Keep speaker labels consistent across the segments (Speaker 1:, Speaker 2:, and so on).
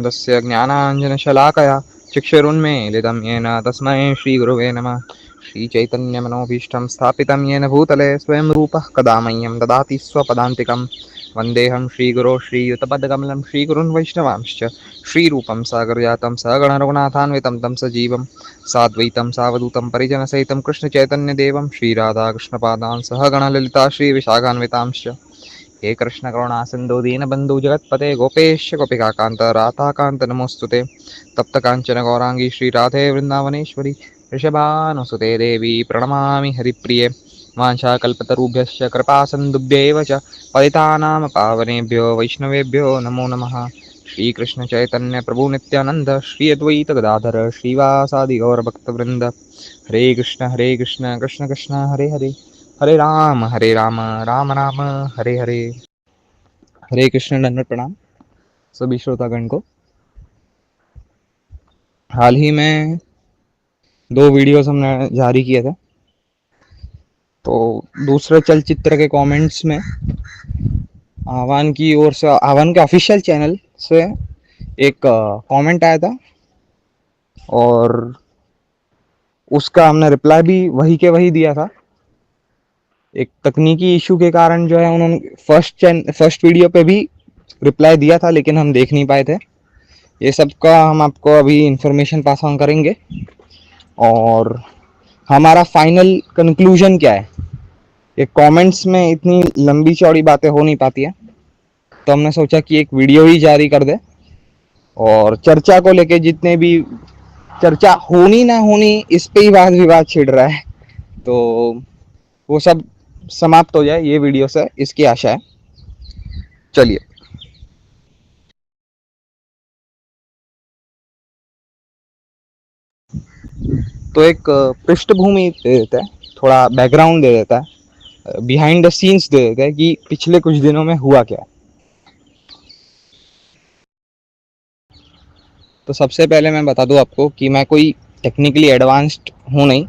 Speaker 1: तस्य ज्ञानाञ्जनशलाकया चक्षुरुन्मीलितं येन तस्मै श्रीगुरुवे नमः। श्रीचैतन्यमनोभीष्टं स्थापितं येन भूतले स्वयं रूपः कदा मह्यं ददाति स्वपदान्तिकं। वन्देऽहं श्रीगुरो श्रीयुतपदकमलं श्रीगुरुन् वैष्णवांश्च श्रीरूपं सागरजातं सगणरघुनाथान्वितं तं सजीवं साद्वैतं सावधूतं परिजनसहितं कृष्णचैतन्यदेवं श्रीराधाकृष्णपादान् सहगणललिता श्रीविशाखान्वितांश्च। हे कृष्ण करुणा सिंधु दीनबंधु जगतपते गोपेश गोपिकाकांत राधाकांत नमोस्तुते। तप्त कांचन गौरांगी श्री राधे वृंदावनेश्वरी ऋषभानुसुते देवी प्रणमामि हरिप्रिये। वाञ्छाकल्पतरुभ्यश्च कृपा सिन्धुभ्यैव च पतितानां पावनेभ्यो वैष्णवेभ्यो नमो नमः। श्रीकृष्ण चैतन्य प्रभु नित्यानंद श्री अद्वैत गदाधर श्रीवासादि गौरभक्तवृंद। हरे कृष्ण कृष्ण कृष्ण हरे हरे हरे राम राम राम हरे हरे। हरे कृष्ण दंडवत प्रणाम सभी श्रोतागण को। हाल ही में 2 वीडियोस हमने जारी किए थे, तो दूसरे चलचित्र के कमेंट्स में आह्वान की ओर से, आह्वान के ऑफिशियल चैनल से एक कमेंट आया था और उसका हमने रिप्लाई भी वही के वही दिया था। एक तकनीकी इशू के कारण जो है उन्होंने फर्स्ट वीडियो पे भी रिप्लाई दिया था, लेकिन हम देख नहीं पाए थे। ये सब का हम आपको अभी इंफॉर्मेशन पास ऑन करेंगे और हमारा फाइनल कंक्लूजन क्या है। ये कमेंट्स में इतनी लंबी चौड़ी बातें हो नहीं पाती है, तो हमने सोचा कि एक वीडियो ही जारी कर दे और चर्चा को लेके जितने भी चर्चा होनी ना होनी इस पे ही वाद विवाद छिड़ रहा है, तो वो सब समाप्त हो जाए ये वीडियो से, इसकी आशा है। चलिए, तो एक पृष्ठभूमि दे देता है, थोड़ा बैकग्राउंड दे देता है, बिहाइंड द सीन्स दे देता है कि पिछले कुछ दिनों में हुआ क्या। तो सबसे पहले मैं बता दूं आपको कि मैं कोई टेक्निकली एडवांस्ड हूँ नहीं,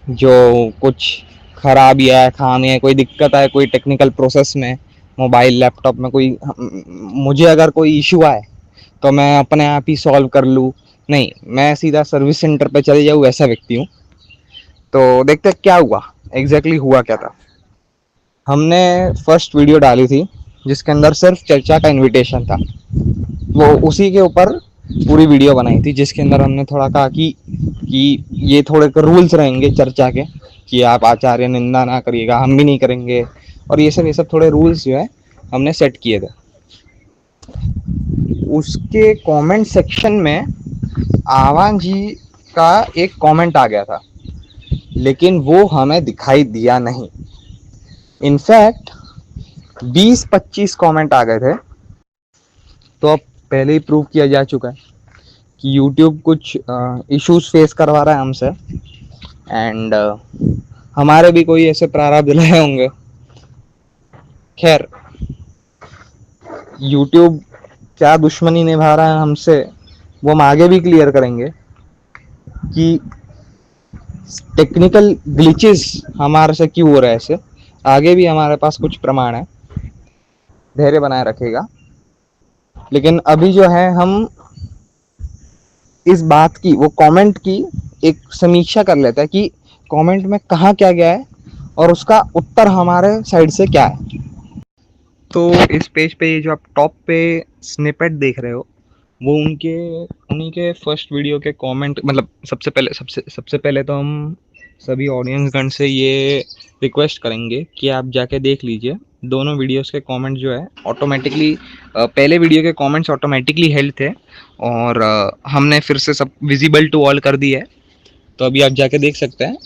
Speaker 1: जो कुछ खराबी है, खामी है, कोई दिक्कत है कोई टेक्निकल प्रोसेस में, मोबाइल लैपटॉप में कोई मुझे अगर कोई इशू आए तो मैं अपने आप ही सॉल्व कर लूँ, नहीं, मैं सीधा सर्विस सेंटर पे चले जाऊँ, ऐसा व्यक्ति हूँ। तो देखते क्या हुआ, एग्जैक्टली हुआ क्या था। हमने फर्स्ट वीडियो डाली थी जिसके अंदर सिर्फ चर्चा का इनविटेशन था, वो उसी के ऊपर पूरी वीडियो बनाई थी, जिसके अंदर हमने थोड़ा कहा कि ये थोड़े रूल्स रहेंगे चर्चा के, कि आप आचार्य निंदा ना करिएगा, हम भी नहीं करेंगे, और ये सब थोड़े रूल्स जो है हमने सेट किए थे। उसके कमेंट सेक्शन में आह्वान जी का एक कमेंट आ गया था, लेकिन वो हमें दिखाई दिया नहीं। इनफैक्ट 20-25 कमेंट आ गए थे। तो अब पहले ही प्रूव किया जा चुका है कि YouTube कुछ इश्यूज फेस करवा रहा है हमसे, एंड हमारे भी कोई ऐसे प्रारब्ध लाए होंगे। खैर, YouTube क्या दुश्मनी निभा रहा है हमसे वो हम आगे भी क्लियर करेंगे कि टेक्निकल ग्लिचेस हमारे से क्यों हो रहे हैं। ऐसे आगे भी हमारे पास कुछ प्रमाण है, धैर्य बनाए रखेगा। लेकिन अभी जो है हम इस बात की, वो कमेंट की एक समीक्षा कर लेता है कि कमेंट में कहाँ क्या गया है और उसका उत्तर हमारे साइड से क्या है। तो इस पेज पे ये जो आप टॉप पे स्निपेट देख रहे हो, वो उन्हीं के फर्स्ट वीडियो के कमेंट, मतलब सबसे पहले तो हम सभी ऑडियंस गण से ये रिक्वेस्ट करेंगे कि आप जाके देख लीजिए दोनों वीडियोस के कमेंट जो है ऑटोमेटिकली, पहले वीडियो के कमेंट्स ऑटोमेटिकली हेल्ड थे और हमने फिर से सब विजिबल टू ऑल कर दी है। तो अभी आप जाके देख सकते हैं,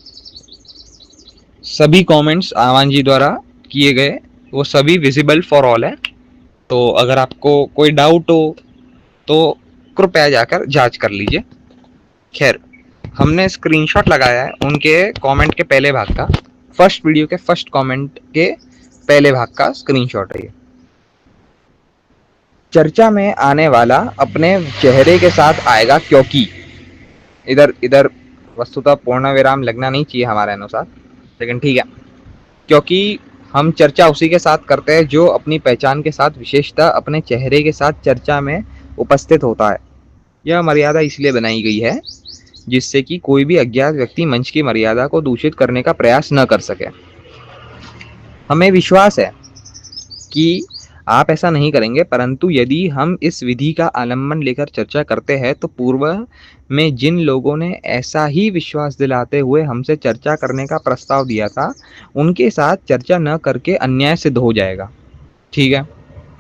Speaker 1: सभी कमेंट्स आह्वान जी द्वारा किए गए वो सभी विजिबल फॉर ऑल है। तो अगर आपको कोई डाउट हो तो कृपया जाकर जांच कर लीजिए। खैर, हमने स्क्रीनशॉट लगाया है उनके कमेंट के पहले भाग का, फर्स्ट वीडियो के फर्स्ट कमेंट के पहले भाग का स्क्रीनशॉट है ये। चर्चा में आने वाला अपने चेहरे के साथ आएगा, क्योंकि इधर वस्तुतः पूर्ण विराम लगना नहीं चाहिए हमारे अनुसार, लेकिन ठीक है, क्योंकि हम चर्चा उसी के साथ करते हैं जो अपनी पहचान के साथ विशेषता अपने चेहरे के साथ चर्चा में उपस्थित होता है। यह मर्यादा इसलिए बनाई गई है जिससे कि कोई भी अज्ञात व्यक्ति मंच की मर्यादा को दूषित करने का प्रयास न कर सके। हमें विश्वास है कि आप ऐसा नहीं करेंगे, परंतु यदि हम इस विधि का आलम्बन लेकर चर्चा करते हैं तो पूर्व में जिन लोगों ने ऐसा ही विश्वास दिलाते हुए हमसे चर्चा करने का प्रस्ताव दिया था, उनके साथ चर्चा न करके अन्याय सिद्ध हो जाएगा। ठीक है,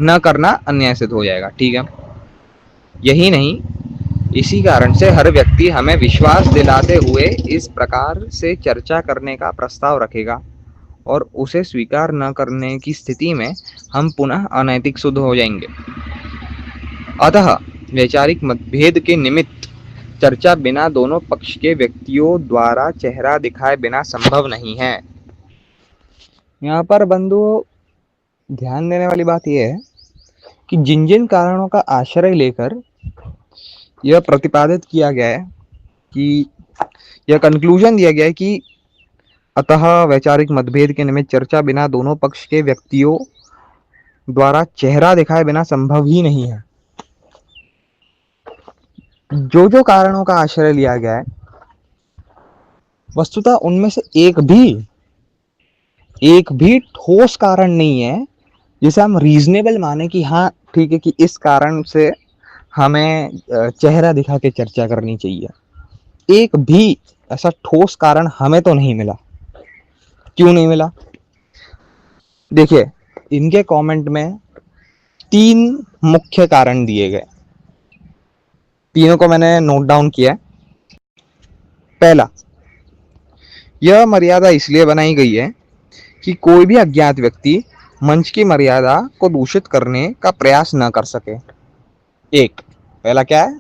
Speaker 1: न करना अन्याय सिद्ध हो जाएगा। ठीक है, यही नहीं, इसी कारण से हर व्यक्ति हमें विश्वास दिलाते हुए इस प्रकार से चर्चा करने का प्रस्ताव रखेगा और उसे स्वीकार न करने की स्थिति में हम पुनः अनैतिक सिद्ध हो जाएंगे। अतः वैचारिक मतभेद के निमित्त चर्चा बिना दोनों पक्ष के व्यक्तियों द्वारा चेहरा दिखाए बिना संभव नहीं है। यहाँ पर बंधुओं ध्यान देने वाली बात यह है कि जिन जिन कारणों का आश्रय लेकर यह प्रतिपादित किया गया है, कि यह कंक्लूजन दिया गया है कि अतः वैचारिक मतभेद के निमित्त चर्चा बिना दोनों पक्ष के व्यक्तियों द्वारा चेहरा दिखाए बिना संभव ही नहीं है। जो जो कारणों का आश्रय लिया गया है, वस्तुतः उनमें से एक भी ठोस कारण नहीं है जिसे हम रीजनेबल माने कि हाँ ठीक है, कि इस कारण से हमें चेहरा दिखा के चर्चा करनी चाहिए। एक भी ऐसा ठोस कारण हमें तो नहीं मिला। क्यों नहीं मिला? देखिए, इनके कमेंट में 3 मुख्य कारण दिए गए, तीनों को मैंने नोट डाउन किया है। पहला, यह मर्यादा इसलिए बनाई गई है कि कोई भी अज्ञात व्यक्ति मंच की मर्यादा को दूषित करने का प्रयास न कर सके। एक पहला क्या है?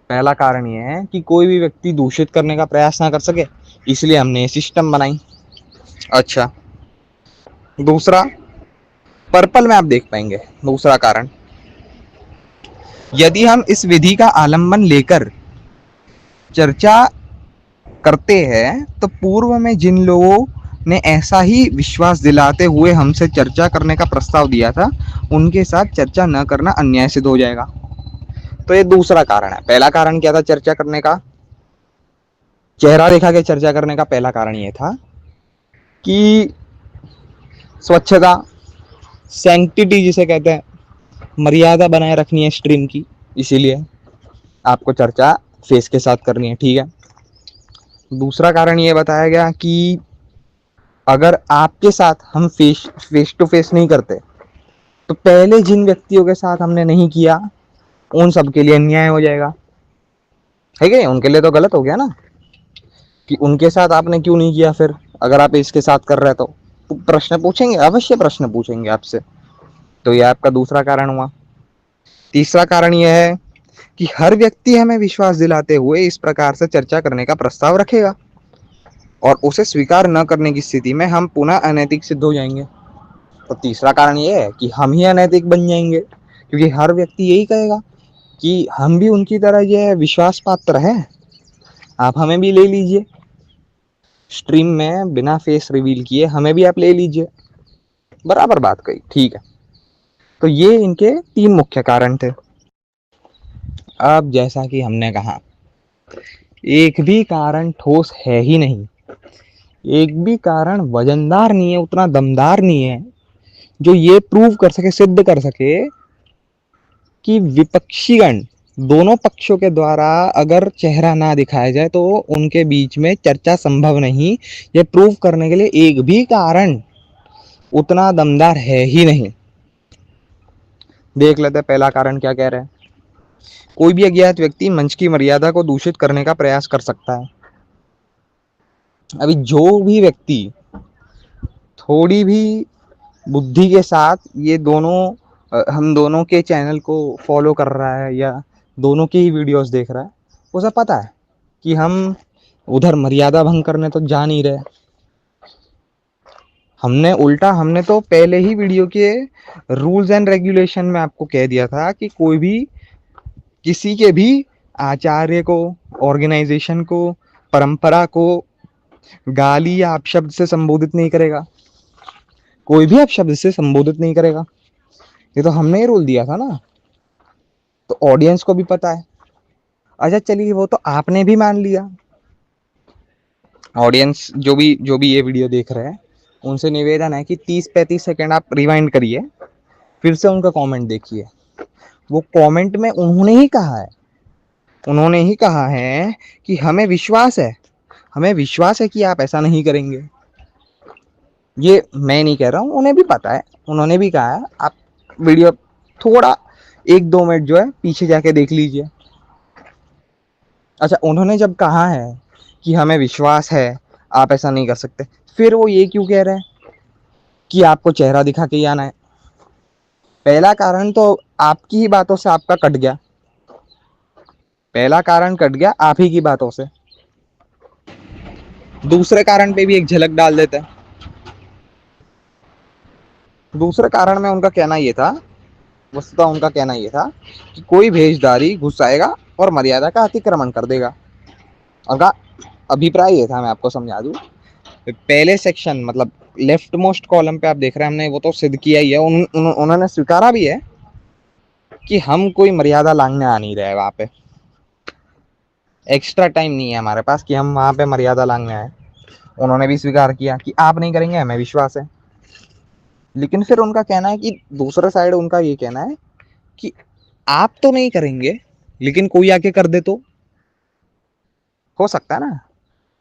Speaker 1: पहला कारण यह है कि कोई भी व्यक्ति दूषित करने का प्रयास ना कर सके, इसलिए हमने ये सिस्टम बनाई। अच्छा, दूसरा, पर्पल में आप देख पाएंगे दूसरा कारण, यदि हम इस विधि का आलम्बन लेकर चर्चा करते हैं तो पूर्व में जिन लोगों ने ऐसा ही विश्वास दिलाते हुए हमसे चर्चा करने का प्रस्ताव दिया था, उनके साथ चर्चा न करना अन्याय सिद्ध हो जाएगा। तो ये दूसरा कारण है। पहला कारण क्या था चर्चा करने का, चेहरा दिखा के चर्चा करने का? पहला कारण ये था कि स्वच्छता, सैंक्टिटी जिसे कहते हैं, मर्यादा बनाए रखनी है स्ट्रीम की, इसीलिए आपको चर्चा फेस के साथ करनी है। ठीक है, दूसरा कारण ये बताया गया कि अगर आपके साथ हम फेस टू फेस नहीं करते तो पहले जिन व्यक्तियों के साथ हमने नहीं किया उन सब के लिए अन्याय हो जाएगा। है क्या? उनके लिए तो गलत हो गया ना, कि उनके साथ आपने क्यों नहीं किया, फिर अगर आप इसके साथ कर रहे तो प्रश्न पूछेंगे, अवश्य प्रश्न पूछेंगे आपसे। तो यह आपका दूसरा कारण हुआ। तीसरा कारण यह है कि हर व्यक्ति हमें विश्वास दिलाते हुए इस प्रकार से चर्चा करने का प्रस्ताव रखेगा और उसे स्वीकार न करने की स्थिति में हम पुनः अनैतिक सिद्ध हो जाएंगे। तो तीसरा कारण यह है कि हम ही अनैतिक बन जाएंगे, क्योंकि हर व्यक्ति यही कहेगा कि हम भी उनकी तरह ये विश्वास पात्र है, आप हमें भी ले लीजिए स्ट्रीम में बिना फेस रिवील किए, हमें भी आप ले लीजिए। बराबर बात कही। ठीक है, तो ये इनके 3 मुख्य कारण थे। अब जैसा कि हमने कहा, एक भी कारण ठोस है ही नहीं, एक भी कारण वजनदार नहीं है, उतना दमदार नहीं है जो ये प्रूव कर सके, सिद्ध कर सके कि विपक्षीगण दोनों पक्षों के द्वारा अगर चेहरा ना दिखाया जाए तो उनके बीच में चर्चा संभव नहीं। ये प्रूव करने के लिए एक भी कारण उतना दमदार है ही नहीं। देख लेते हैं पहला कारण क्या कह रहे हैं। कोई भी अज्ञात व्यक्ति मंच की मर्यादा को दूषित करने का प्रयास कर सकता है। अभी जो भी व्यक्ति थोड़ी भी बुद्धि के साथ ये दोनों हम दोनों के चैनल को फॉलो कर रहा है या दोनों की ही वीडियोस देख रहा है, उसे पता है कि हम उधर मर्यादा भंग करने तो जा नहीं रहे। हमने तो पहले ही वीडियो के रूल्स एंड रेगुलेशन में आपको कह दिया था कि कोई भी किसी के भी आचार्य को, ऑर्गेनाइजेशन को, परंपरा को गाली या अपशब्द से संबोधित नहीं करेगा। कोई भी अपशब्द से संबोधित नहीं करेगा। ये तो हमने ही रूल दिया था ना। तो ऑडियंस को भी पता है। अच्छा चलिए, वो तो आपने भी मान लिया। ऑडियंस जो भी ये वीडियो देख रहे हैं, उनसे निवेदन है कि 30-35 सेकंड आप रिवाइंड करिए, फिर से उनका कमेंट देखिए। वो कमेंट में उन्होंने ही कहा है कि हमें विश्वास है कि आप ऐसा नहीं करेंगे। ये मैं नहीं कह रहा हूँ, उन्हें भी पता है, उन्होंने भी कहा है। आप वीडियो थोड़ा 1-2 मिनट जो है पीछे जाके देख लीजिए। अच्छा, उन्होंने जब कहा है कि हमें विश्वास है आप ऐसा नहीं कर सकते, फिर वो ये क्यों कह रहे हैं कि आपको चेहरा दिखा के ही आना है? पहला कारण तो आपकी ही बातों से आपका कट गया, पहला कारण कट गया आप ही की बातों से। दूसरे कारण पे भी एक झलक डाल देते हैं। दूसरे कारण में उनका कहना ये था, वस्तुतः उनका कहना ये था कि कोई भेषधारी घुस आएगा और मर्यादा का अतिक्रमण कर देगा। उनका अभिप्राय ये था, मैं आपको समझा दूं, पहले सेक्शन मतलब लेफ्ट मोस्ट कॉलम पे आप देख रहे हैं, हमने वो तो सिद्ध किया ही है। उन्होंने स्वीकारा भी है कि हम कोई मर्यादा लांघने आ नहीं रहे वहां पे। एक्स्ट्रा टाइम नहीं है हमारे पास कि हम वहां पे मर्यादा लांघने आए। उन्होंने भी स्वीकार किया कि आप नहीं करेंगे, हमें विश्वास है। लेकिन फिर उनका कहना है कि दूसरा साइड उनका ये कहना है कि आप तो नहीं करेंगे, लेकिन कोई आके कर दे तो हो सकता है ना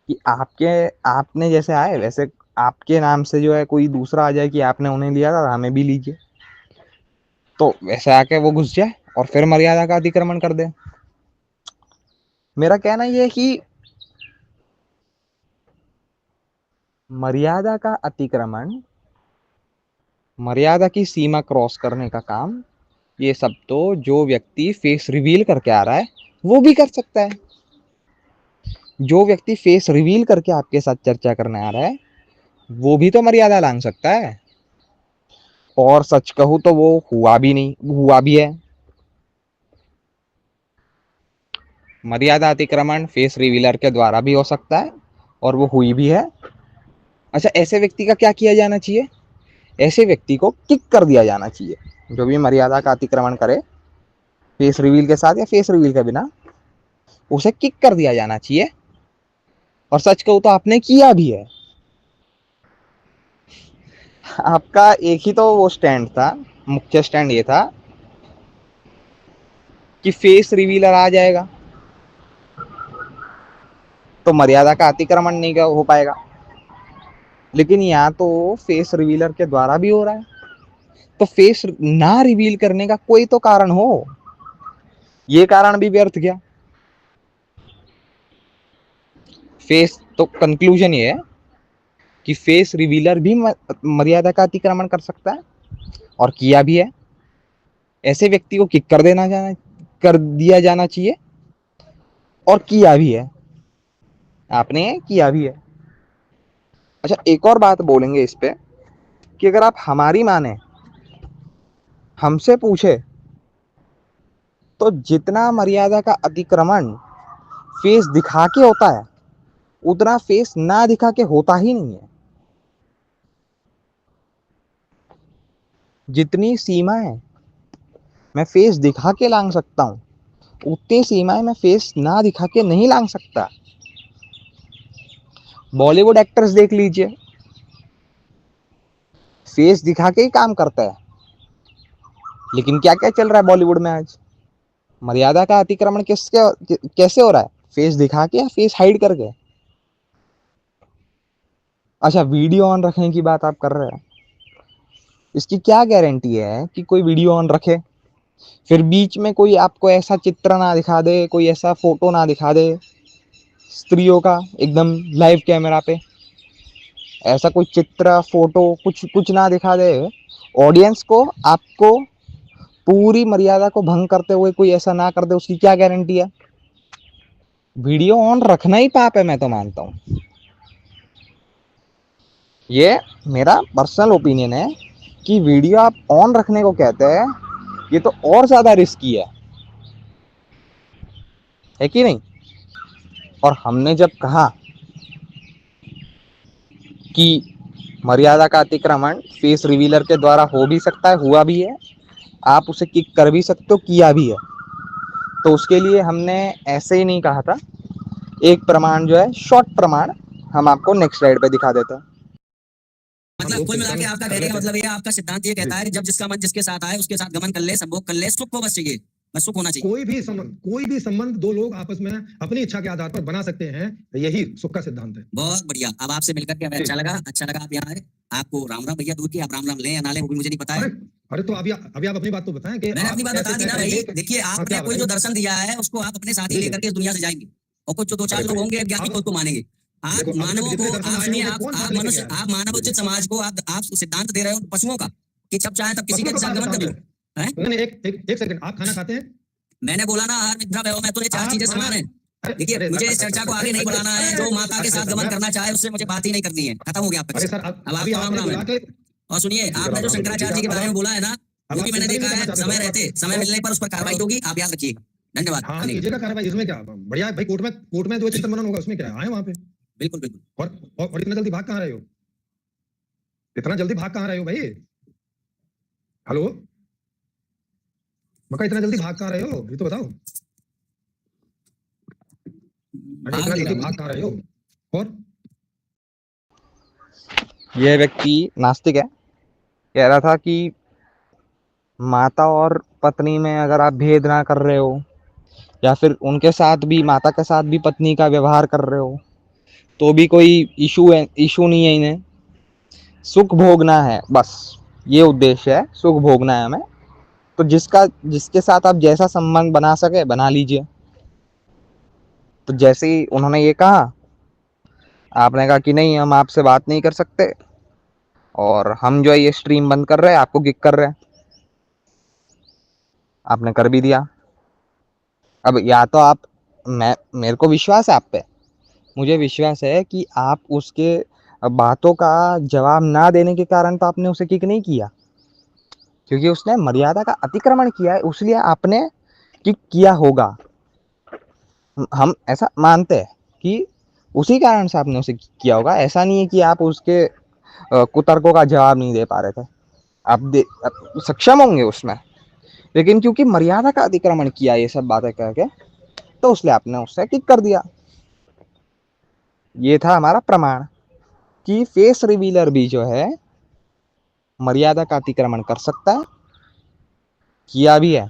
Speaker 1: कि आपने जैसे आए वैसे आपके नाम से जो है कोई दूसरा आ जाए कि आपने उन्हें लिया था, हमें भी लीजिए, तो वैसे आके वो घुस जाए और फिर मर्यादा का अतिक्रमण कर दे। मेरा कहना यह है कि मर्यादा का अतिक्रमण, मर्यादा की सीमा क्रॉस करने का काम, ये सब तो जो व्यक्ति फेस रिवील करके आ रहा है वो भी कर सकता है। जो व्यक्ति फेस रिवील करके आपके साथ चर्चा करने आ रहा है वो भी तो मर्यादा लांघ सकता है। और सच कहूं तो वो हुआ भी नहीं, हुआ भी है। मर्यादा अतिक्रमण फेस रिवीलर के द्वारा भी हो सकता है और वो हुई भी है। अच्छा, ऐसे व्यक्ति का क्या किया जाना चाहिए? ऐसे व्यक्ति को किक कर दिया जाना चाहिए, जो भी मर्यादा का अतिक्रमण करे फेस रिवील के साथ या फेस रिवील के बिना, उसे किक कर दिया जाना चाहिए। और सच कहूं तो आपने किया भी है। आपका एक ही तो वो स्टैंड था, मुख्य स्टैंड ये था कि फेस रिवीलर आ जाएगा तो मर्यादा का अतिक्रमण नहीं हो पाएगा। लेकिन यहाँ तो फेस रिवीलर के द्वारा भी हो रहा है, तो फेस ना रिवील करने का कोई तो कारण हो। ये कारण भी व्यर्थ गया। फेस तो कंक्लूजन ये है कि फेस रिवीलर भी मर्यादा का अतिक्रमण कर सकता है और किया भी है। ऐसे व्यक्ति को किक कर दिया जाना चाहिए और किया भी है, आपने किया भी है। अच्छा, एक और बात बोलेंगे इस पे कि अगर आप हमारी माने, हमसे पूछे, तो जितना मर्यादा का अतिक्रमण फेस दिखा के होता है उतना फेस ना दिखा के होता ही नहीं है। जितनी सीमाएं मैं फेस दिखा के लांघ सकता हूं, उतनी सीमाएं मैं फेस ना दिखा के नहीं लांघ सकता। बॉलीवुड एक्टर्स देख लीजिए, फेस दिखा के ही काम करता है। लेकिन क्या क्या चल रहा है बॉलीवुड में आज? मर्यादा का अतिक्रमण कैसे हो रहा है? फेस दिखा के या फेस हाइड करके? अच्छा, वीडियो ऑन रखने की बात आप कर रहे हैं। इसकी क्या गारंटी है कि कोई वीडियो ऑन रखे, फिर बीच में कोई आपको ऐसा चित्र ना दिखा दे, कोई ऐसा फोटो ना दिखा दे स्त्रियों का एकदम लाइव कैमरा पे, ऐसा कोई चित्र फोटो कुछ कुछ ना दिखा दे ऑडियंस को, आपको पूरी मर्यादा को भंग करते हुए कोई ऐसा ना कर दे, उसकी क्या गारंटी है? वीडियो ऑन रखना ही पाप है, मैं तो मानता हूं। ये मेरा पर्सनल ओपिनियन है कि वीडियो आप ऑन रखने को कहते हैं, ये तो और ज्यादा रिस्की है कि नहीं? और हमने जब कहा कि मर्यादा का अतिक्रमण फेस रिवीलर के द्वारा हो भी सकता है, हुआ भी है, आप उसे किक कर भी सकते हो, किया भी है, तो उसके लिए हमने ऐसे ही नहीं कहा था, एक प्रमाण जो है शॉर्ट प्रमाण हम आपको नेक्स्ट स्लाइड पे दिखा देते हैं।
Speaker 2: मतलब कुल मिला के आपका कहने का मतलब ये आपका सिद्धांत ये कहता है कि जब जिसका मन जिसके साथ आए उसके साथ गमन कर ले, संभोग कर ले, सुख को बस चाहिए, बस सुख होना चाहिए।
Speaker 3: कोई भी संबंध दो लोग आपस में अपनी इच्छा के आधार पर बना सकते हैं, यही सुख का सिद्धांत है।
Speaker 2: बहुत बढ़िया। अब आपसे मिलकर के हमें अच्छा लगा आप यहाँ आए। आपको राम राम भैया, दूर की आप राम राम लें या ना लें वो भी मुझे नहीं पता है।
Speaker 3: अरे तो अभी आप अपनी बात तो बताएं कि
Speaker 2: मैंने अपनी बात बता दी ना भाई। देखिए आपने कोई जो दर्शन दिया है उसको आप अपने साथ ही लेकर के इस दुनिया से जाएंगे, और कुछ जो दो चार लोग होंगे ज्ञानी को मानेंगे। आप मानवों को आप सुनिए, आप मनुष्य, आप मानवोचित समाज को आप सिद्धांत दे रहे हो पशुओं का कि जब चाहे तब किसी के साथ गमन कर लो।
Speaker 3: एक सेकंड, आप खाना खाते हैं?
Speaker 2: मैंने बोला ना हर मिथ्या व्यवहार में तो ये चार चीजें समान है। देखिए मुझे इस चर्चा को आगे नहीं बढ़ाना है। जो माता के साथ गमन करना चाहे उससे मुझे बात ही नहीं करनी है। खत्म हो गया आपका। अब आप राम राम है। और सुनिए आपने जो शंकराचार्य जी के बारे में बोला है ना, वो भी मैंने देखा है। समय मिलने पर उस पर कार्रवाई होगी, आप याद रखिए। धन्यवाद।
Speaker 3: हाँ कीजिएगा कार्रवाई, इसमें क्या बढ़िया भाई। कोर्ट में जो चिंतन मनन होगा उसमें क्या आए वहां पे।
Speaker 2: बिल्कुल बिल्कुल।
Speaker 3: और इतना जल्दी भाग कहाँ रहे हो? इतना जल्दी भाग कहाँ रहे हो भाई? हेलो मका, इतना जल्दी भाग कहाँ रहे हो ये तो बताओ। इतना जल्दी भाग कहाँ रहे हो? और
Speaker 1: यह व्यक्ति नास्तिक है, कह रहा था कि माता और पत्नी में अगर आप भेद ना कर रहे हो या फिर उनके साथ भी, माता के साथ भी पत्नी का व्यवहार कर रहे हो तो भी कोई इशू नहीं है। इन्हें सुख भोगना है, बस ये उद्देश्य है, सुख भोगना है हमें। तो जिसके साथ आप जैसा संबंध बना सके बना लीजिए। तो जैसे ही उन्होंने ये कहा, आपने कहा कि नहीं हम आपसे बात नहीं कर सकते और हम जो है ये स्ट्रीम बंद कर रहे हैं, आपको किक कर रहे हैं। आपने कर भी दिया। अब या तो आप, मेरे को विश्वास है आप पे, मुझे विश्वास है कि आप उसके बातों का जवाब ना देने के कारण तो आपने उसे किक नहीं किया, क्योंकि उसने मर्यादा का अतिक्रमण किया है, इसलिए आपने किक किया होगा। हम ऐसा मानते हैं कि उसी कारण से आपने उसे किया होगा। ऐसा नहीं है कि आप उसके कुतर्कों का जवाब नहीं दे पा रहे थे। आप सक्षम होंगे उसमें, लेकिन क्योंकि मर्यादा का अतिक्रमण किया ये सब बातें करके, तो उसलिए आपने उससे किक कर दिया। ये था हमारा प्रमाण कि फेस रिवीलर भी जो है मर्यादा का अतिक्रमण कर सकता है, किया भी है।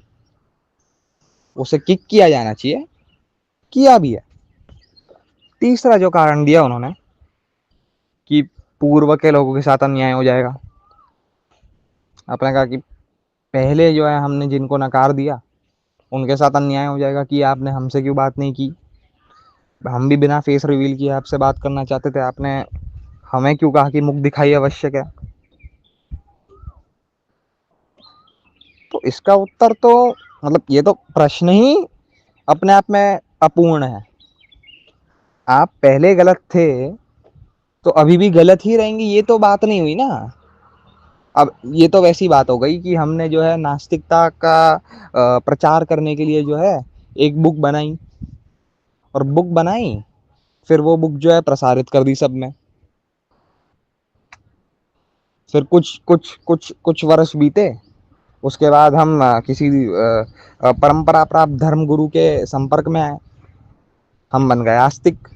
Speaker 1: उसे किक किया जाना चाहिए, किया भी है। तीसरा जो कारण दिया उन्होंने कि पूर्व के लोगों के साथ अन्याय हो जाएगा। आपने कहा कि पहले जो है हमने जिनको नकार दिया उनके साथ अन्याय हो जाएगा कि आपने हमसे क्यों बात नहीं की। हम भी बिना फेस रिवील किए आपसे बात करना चाहते थे, आपने हमें क्यों कहा कि मुख दिखाई आवश्यक है। तो इसका उत्तर तो मतलब ये तो प्रश्न ही अपने आप में अपूर्ण है। आप पहले गलत थे तो अभी भी गलत ही रहेंगे, ये तो बात नहीं हुई ना। अब ये तो वैसी बात हो गई कि हमने जो है नास्तिकता का प्रचार करने के लिए जो है एक बुक बनाई, और बुक बनाई फिर वो बुक जो है प्रसारित कर दी सब में। फिर कुछ वर्ष बीते, उसके बाद हम किसी परंपरा प्राप्त धर्म गुरु के संपर्क में आए, हम बन गए आस्तिक।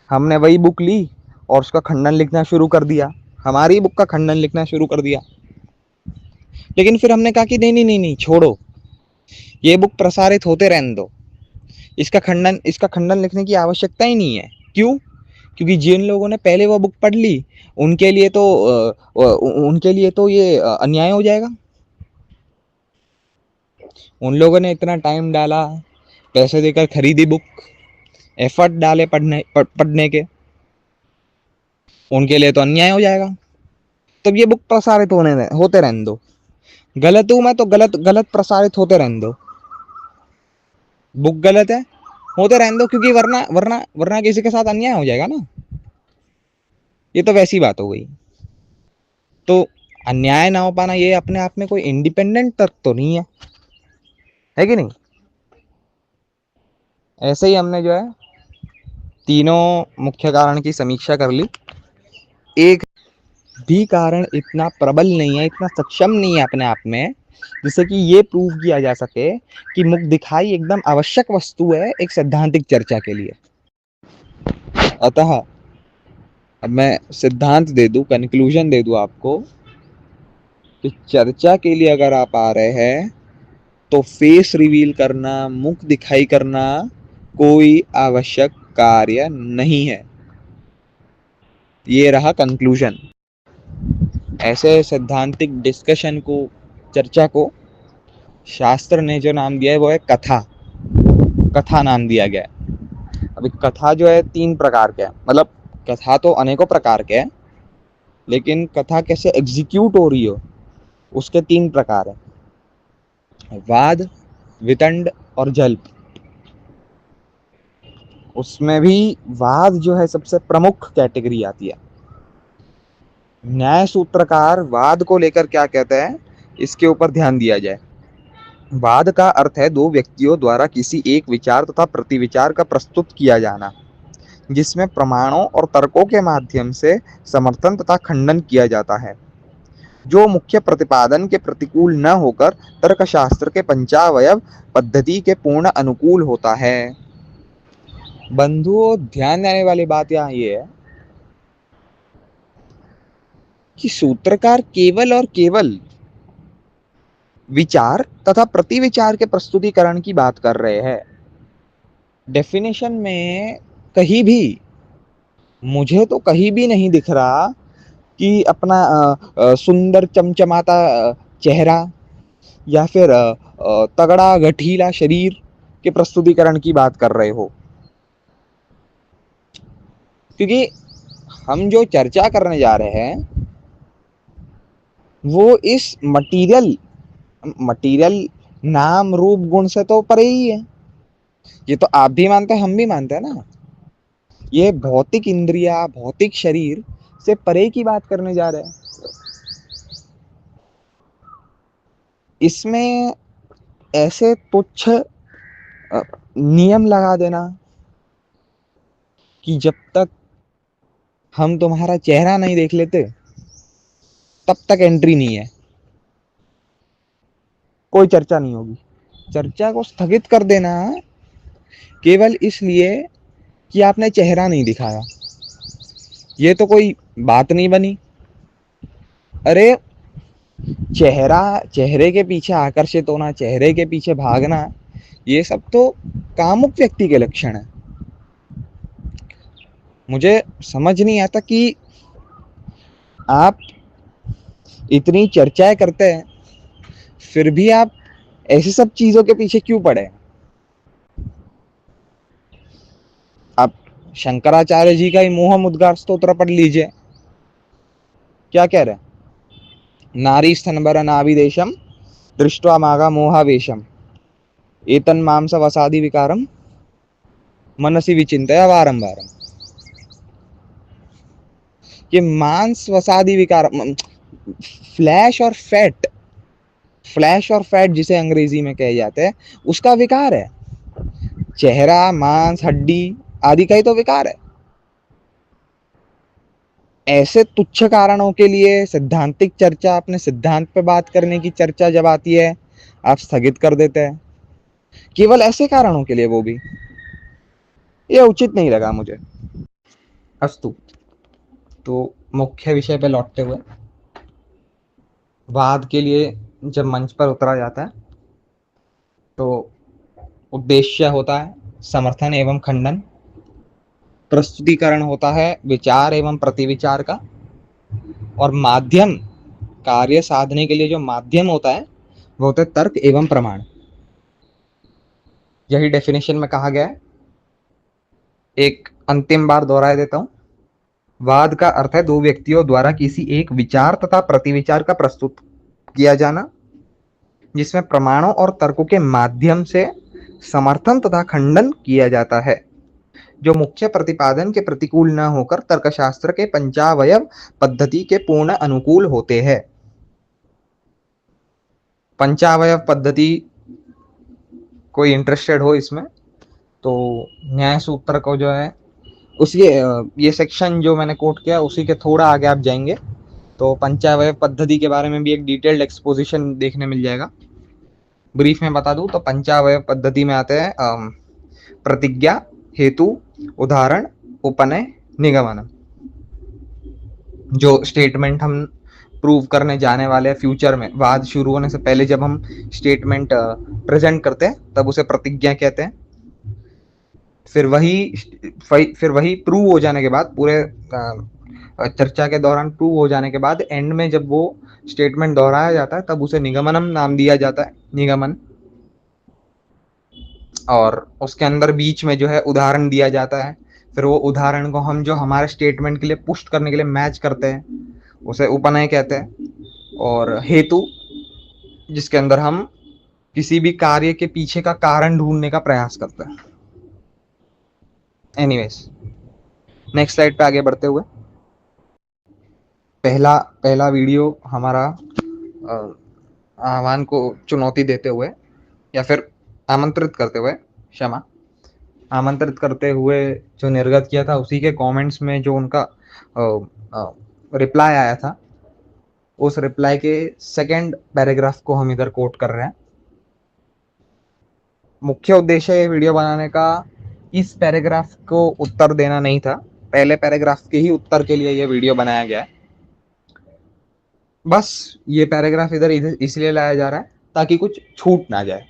Speaker 1: हमने वही बुक ली और उसका खंडन लिखना शुरू कर दिया, हमारी बुक का खंडन लिखना शुरू कर दिया। लेकिन फिर हमने कहा कि नहीं नहीं नहीं नहीं, छोड़ो, ये बुक प्रसारित होते रहने दो, इसका खंडन लिखने की आवश्यकता ही नहीं है। क्यों? क्योंकि जिन लोगों ने पहले वो बुक पढ़ ली उनके लिए तो ये अन्याय हो जाएगा। उन लोगों ने इतना टाइम डाला, पैसे देकर खरीदी बुक, एफर्ट डाले पढ़ने के, उनके लिए तो अन्याय हो जाएगा। तब ये बुक प्रसारित होते रहने दो। गलत हूं मैं तो गलत प्रसारित होते रहने दो। बुक गलत है, होते रहने दो, क्योंकि वरना किसी के साथ अन्याय हो जाएगा ना। ये तो वैसी बात हो गई। तो अन्याय ना हो पाना ये अपने आप में कोई इंडिपेंडेंट तर्क तो नहीं है कि नहीं? ऐसे ही हमने जो है तीनों मुख्य कारण की समीक्षा कर ली। एक भी कारण इतना प्रबल नहीं है, इतना सक्षम नहीं है अपने आप में जिससे कि ये प्रूव किया जा सके कि मुख दिखाई एकदम आवश्यक वस्तु है एक सैद्धांतिक चर्चा के लिए। अतः अब मैं सिद्धांत दे दूं, कंक्लूजन दे दूं आपको कि चर्चा के लिए अगर आप आ रहे हैं तो फेस रिवील करना, मुख दिखाई करना कोई आवश्यक कार्य नहीं है। ये रहा कंक्लूजन। ऐसे सैद्धांतिक डिस्कशन को, चर्चा को शास्त्र ने जो नाम दिया है वो है कथा। कथा नाम दिया गया है। अभी कथा जो है 3 प्रकार के है, मतलब कथा तो अनेकों प्रकार के है, लेकिन कथा कैसे एग्जीक्यूट हो रही हो उसके 3 प्रकार है, वाद, वितंड और जल्प। उसमें भी वाद जो है सबसे प्रमुख कैटेगरी आती है। न्याय सूत्रकार वाद को लेकर क्या कहते हैं, इसके ऊपर ध्यान दिया जाए। वाद का अर्थ है 2 व्यक्तियों द्वारा किसी एक विचार तथा प्रतिविचार का प्रस्तुत किया जाना, जिसमें प्रमाणों और तर्कों के माध्यम से समर्थन तथा खंडन किया जाता है, जो मुख्य प्रतिपादन के प्रतिकूल न होकर तर्कशास्त्र के पंचावयव पद्धति के पूर्ण अनुकूल होता है। बंधुओं, ध्यान देने वाली बात यहाँ ये है कि सूत्रकार केवल और केवल विचार तथा प्रतिविचार के प्रस्तुतिकरण की बात कर रहे हैं। डेफिनेशन में कहीं भी, मुझे तो कहीं भी नहीं दिख रहा कि अपना सुंदर चमचमाता चेहरा या फिर तगड़ा गठीला शरीर के प्रस्तुतिकरण की बात कर रहे हो। क्योंकि हम जो चर्चा करने जा रहे हैं वो इस मटीरियल नाम रूप गुण से तो परे ही है। ये तो आप भी मानते हैं, हम भी मानते हैं ना। ये भौतिक इंद्रिया, भौतिक शरीर से परे की बात करने जा रहे हैं। इसमें ऐसे तुच्छ नियम लगा देना कि जब तक हम तुम्हारा चेहरा नहीं देख लेते तब तक एंट्री नहीं है, कोई चर्चा नहीं होगी। चर्चा को स्थगित कर देना केवल इसलिए कि आपने चेहरा नहीं दिखाया, ये तो कोई बात नहीं बनी। अरे चेहरे के पीछे आकर्षित होना, चेहरे के पीछे भागना, ये सब तो कामुक व्यक्ति के लक्षण है। मुझे समझ नहीं आता कि आप इतनी चर्चाएं करते हैं फिर भी आप ऐसी सब चीजों के पीछे क्यों पड़े। आप शंकराचार्य जी का ही मोह मुद्गार स्तोत्र पढ़ लीजिए, क्या कह रहे हैं, नारी स्तनबर नाभिदेशम दृष्ट्वा मागा मोहावेशम एतन मांस वसादि विकारम मनसी विचिंतया वारम वारम। ये मांस वसादि विकार, फ्लैश और फैट जिसे अंग्रेजी में कहे जाते हैं, उसका विकार है। चेहरा, मांस, हड्डी आदि का ही तो विकार है। ऐसे तुच्छ कारणों के लिए सैद्धांतिक चर्चा, अपने सिद्धांत पे बात करने की चर्चा जब आती है आप स्थगित कर देते हैं, केवल ऐसे कारणों के लिए, वो भी। ये उचित नहीं लगा मुझे। अस्तु, तो मुख्य विषय पे लौटते हुए, वाद के लिए जब मंच पर उतरा जाता है तो उद्देश्य होता है समर्थन एवं खंडन, प्रस्तुतिकरण होता है विचार एवं प्रतिविचार का, और माध्यम, कार्य साधने के लिए जो माध्यम होता है वो होता है तर्क एवं प्रमाण। यही डेफिनेशन में कहा गया है। एक अंतिम बार दोहराए देता हूं। वाद का अर्थ है 2 व्यक्तियों द्वारा किसी एक विचार तथा प्रतिविचार का प्रस्तुत किया जाना, जिसमें प्रमाणों और तर्कों के माध्यम से समर्थन तथा खंडन किया जाता है, जो मुख्य प्रतिपादन के प्रतिकूल न होकर तर्कशास्त्र के पंचावयव पद्धति के पूर्ण अनुकूल होते हैं। पंचावयव पद्धति, कोई इंटरेस्टेड हो इसमें तो न्याय सूत्र को जो है, उसी ये सेक्शन जो मैंने कोट किया उसी के थोड़ा आगे आप जाएंगे तो पंचावयव पद्धति के बारे में भी एक डिटेल्ड एक्सपोजिशन देखने मिल जाएगा। ब्रीफ में बता दूं तो पंचावयव पद्धति में आते हैं प्रतिज्ञा, हेतु, उदाहरण, उपनय, निगमन। जो स्टेटमेंट हम प्रूव करने जाने वाले हैं फ्यूचर में, वाद शुरू होने से पहले जब हम स्टेटमेंट प्रेजेंट करते हैं तब उसे प्रतिज्ञा कहते हैं। फिर वही प्रूव हो जाने के बाद, पूरे चर्चा के दौरान प्रूव हो जाने के बाद एंड में जब वो स्टेटमेंट दोहराया जाता है तब उसे निगमनम नाम दिया जाता है, निगमन। और उसके अंदर बीच में जो है उदाहरण दिया जाता है। फिर वो उदाहरण को हम जो हमारे स्टेटमेंट के लिए पुष्ट करने के लिए मैच करते हैं उसे उपनय कहते हैं। और हेतु, जिसके अंदर हम किसी भी कार्य के पीछे का कारण ढूंढने का प्रयास करते हैं। एनीवेज, नेक्स्ट स्लाइड पे आगे बढ़ते हुए, पहला वीडियो हमारा आह्वान को चुनौती देते हुए या फिर आमंत्रित करते हुए, क्षमा, आमंत्रित करते हुए जो निर्गत किया था, उसी के कमेंट्स में जो उनका रिप्लाई आया था, उस रिप्लाई के सेकंड पैराग्राफ को हम इधर कोट कर रहे हैं। मुख्य उद्देश्य ये वीडियो बनाने का इस पैराग्राफ को उत्तर देना नहीं था, पहले पैराग्राफ के ही उत्तर के लिए ये वीडियो बनाया गया है। बस ये पैराग्राफ इधर इसलिए लाया जा रहा है ताकि कुछ छूट ना जाए,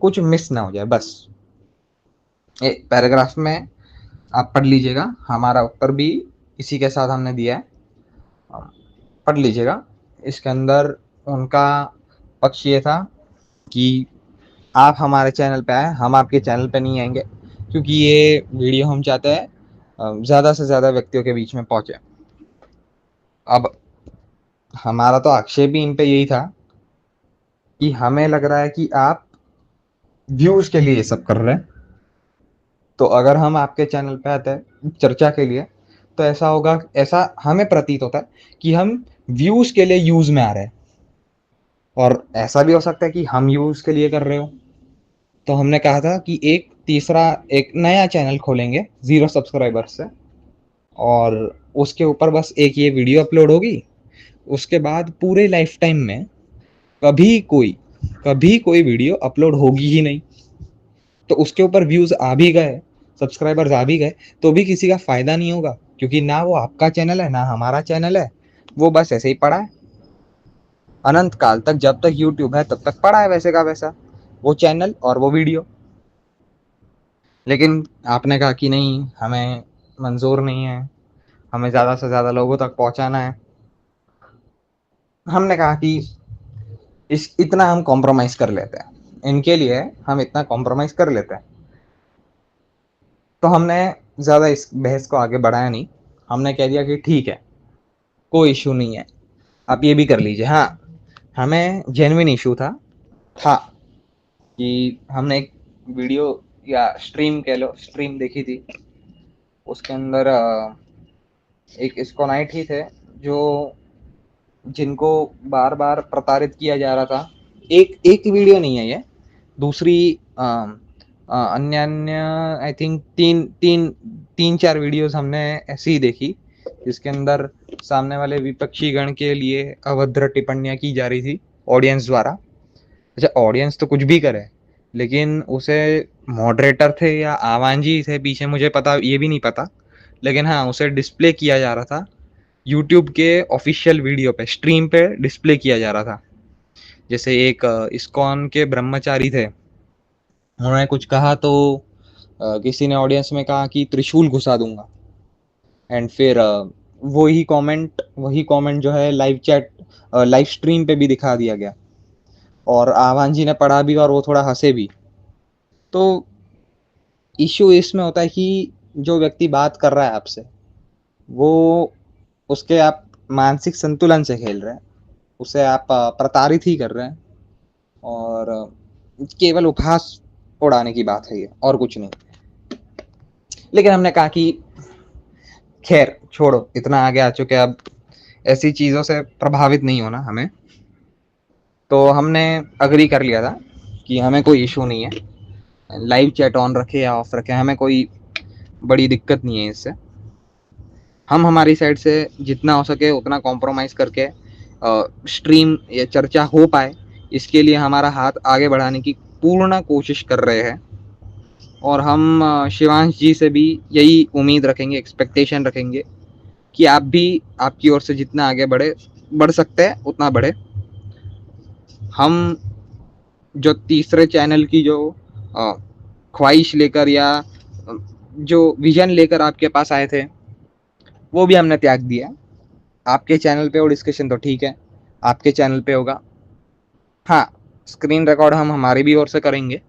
Speaker 1: कुछ मिस ना हो जाए। बस ये पैराग्राफ में आप पढ़ लीजिएगा, हमारा उत्तर भी इसी के साथ हमने दिया है, पढ़ लीजिएगा। इसके अंदर उनका पक्ष ये था कि आप हमारे चैनल पे आए, हम आपके चैनल पे नहीं आएंगे, क्योंकि ये वीडियो हम चाहते हैं ज़्यादा से ज़्यादा व्यक्तियों के बीच में पहुँचे। अब हमारा तो आक्षेप भी इन पे यही था कि हमें लग रहा है कि आप व्यूज़ के लिए ये सब कर रहे हैं। तो अगर हम आपके चैनल पे आते हैं चर्चा के लिए तो ऐसा होगा, ऐसा हमें प्रतीत होता है कि हम व्यूज़ के लिए यूज़ में आ रहे हैं, और ऐसा भी हो सकता है कि हम यूज़ के लिए कर रहे हो। तो हमने कहा था कि एक नया चैनल खोलेंगे 0 सब्सक्राइबर्स से, और उसके ऊपर बस एक ये वीडियो अपलोड होगी। उसके बाद पूरे लाइफ टाइम में कभी कोई वीडियो अपलोड होगी ही नहीं। तो उसके ऊपर व्यूज़ आ भी गए, सब्सक्राइबर्स आ भी गए, तो भी किसी का फ़ायदा नहीं होगा, क्योंकि ना वो आपका चैनल है ना हमारा चैनल है, वो बस ऐसे ही पड़ा है। अनंत काल तक, जब तक यूट्यूब है तब तक पड़ा है वैसे का वैसा, वो चैनल और वो वीडियो। लेकिन आपने कहा कि नहीं, हमें मंजूर नहीं है, हमें ज़्यादा से ज़्यादा लोगों तक पहुंचाना है। हमने कहा कि इतना हम कॉम्प्रोमाइज़ कर लेते हैं, इनके लिए हम इतना कॉम्प्रोमाइज़ कर लेते हैं। तो हमने ज़्यादा इस बहस को आगे बढ़ाया नहीं, हमने कह दिया कि ठीक है, कोई इशू नहीं है, आप ये भी कर लीजिए। हाँ, हमें जेन्युइन इशू था कि हमने एक वीडियो या स्ट्रीम कह लो, स्ट्रीम देखी थी। उसके अंदर एक इस्कोनाइट ही थे जो जिनको बार बार प्रताड़ित किया जा रहा था। एक वीडियो नहीं है ये, दूसरी अन्य आई थिंक तीन चार वीडियोस हमने ऐसी ही देखी, जिसके अंदर सामने वाले विपक्षी गण के लिए अभद्र टिप्पणियां की जा रही थी ऑडियंस द्वारा। अच्छा, ऑडियंस तो कुछ भी करे, लेकिन उसे मॉडरेटर थे या आह्वान जी थे पीछे, मुझे पता ये भी नहीं पता, लेकिन हाँ, उसे डिस्प्ले किया जा रहा था यूट्यूब के ऑफिशियल वीडियो पे, स्ट्रीम पे डिस्प्ले किया जा रहा था। जैसे एक इस्कॉन के ब्रह्मचारी थे, उन्होंने कुछ कहा तो किसी ने ऑडियंस में कहा कि त्रिशूल घुसा दूंगा, एंड फिर वही कमेंट जो है लाइव स्ट्रीम पे भी दिखा दिया गया, और आह्वान जी ने पढ़ा भी और वो थोड़ा हंसे भी। तो इश्यू इसमें होता है कि जो व्यक्ति बात कर रहा है आपसे, वो उसके आप मानसिक संतुलन से खेल रहे हैं, उसे आप प्रताड़ित ही कर रहे हैं, और केवल उपहास उड़ाने की बात है ये, और कुछ नहीं। लेकिन हमने कहा कि खैर छोड़ो, इतना आगे आ चुके, अब ऐसी चीज़ों से प्रभावित नहीं होना हमें। तो हमने अग्री कर लिया था कि हमें कोई इशू नहीं है, लाइव चैट ऑन रखे या ऑफ रखे, हमें कोई बड़ी दिक्कत नहीं है इससे। हम हमारी साइड से जितना हो सके उतना कॉम्प्रोमाइज़ करके स्ट्रीम या चर्चा हो पाए, इसके लिए हमारा हाथ आगे बढ़ाने की पूर्ण कोशिश कर रहे हैं। और हम शिवांश जी से भी यही उम्मीद रखेंगे, एक्सपेक्टेशन रखेंगे कि आप भी आपकी ओर से जितना आगे बढ़ सकते हैं उतना बढ़े। हम जो तीसरे चैनल की जो ख्वाहिश लेकर या जो विजन लेकर आपके पास आए थे, वो भी हमने त्याग दिया। आपके चैनल पे वो डिस्कशन तो ठीक है, आपके चैनल पे होगा। हाँ, स्क्रीन रिकॉर्ड हम हमारी भी ओर से करेंगे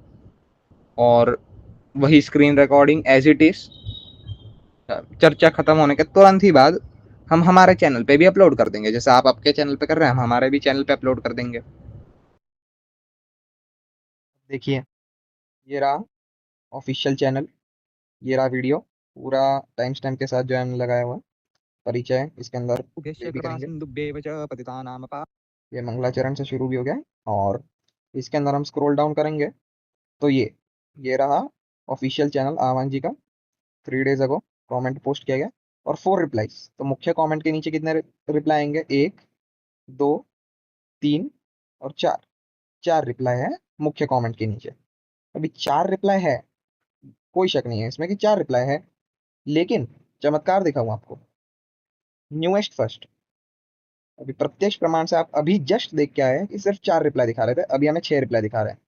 Speaker 1: और वही screen recording as it is चर्चा खत्म होने के तुरंत ही बाद हम हमारे चैनल पे भी अपलोड कर देंगे। जैसे आप आपके चैनल पे कर रहे हैं, हम हमारे भी चैनल पे अपलोड कर देंगे। देखिए, ये रहा ऑफिशियल चैनल, ये रहा वीडियो पूरा टाइम स्टैम्प के साथ जो हमने लगाया हुआ है। परिचय इसके अंदर प्ले भी करेंगे। ये मंगलाचरण से शुरू भी हो गया है और इसके अंदर हम स्क्रॉल डाउन करेंगे तो ये रहा ऑफिशियल चैनल आह्वान जी का। 3 days अगो कमेंट पोस्ट किया गया और 4 रिप्लाईज। तो मुख्य कमेंट के नीचे कितने रिप्लाई आएंगे? 1, 2, 3 और 4। 4 रिप्लाई है मुख्य कमेंट के नीचे। अभी 4 रिप्लाई है, कोई शक नहीं है इसमें कि 4 रिप्लाई है, लेकिन चमत्कार दिखाऊं आपको, न्यूएस्ट फर्स्ट। अभी प्रत्यक्ष प्रमाण से आप अभी जस्ट देख के आए हैं कि सिर्फ 4 रिप्लाई दिखा रहे थे, अभी हमें 6 रिप्लाई दिखा रहे हैं।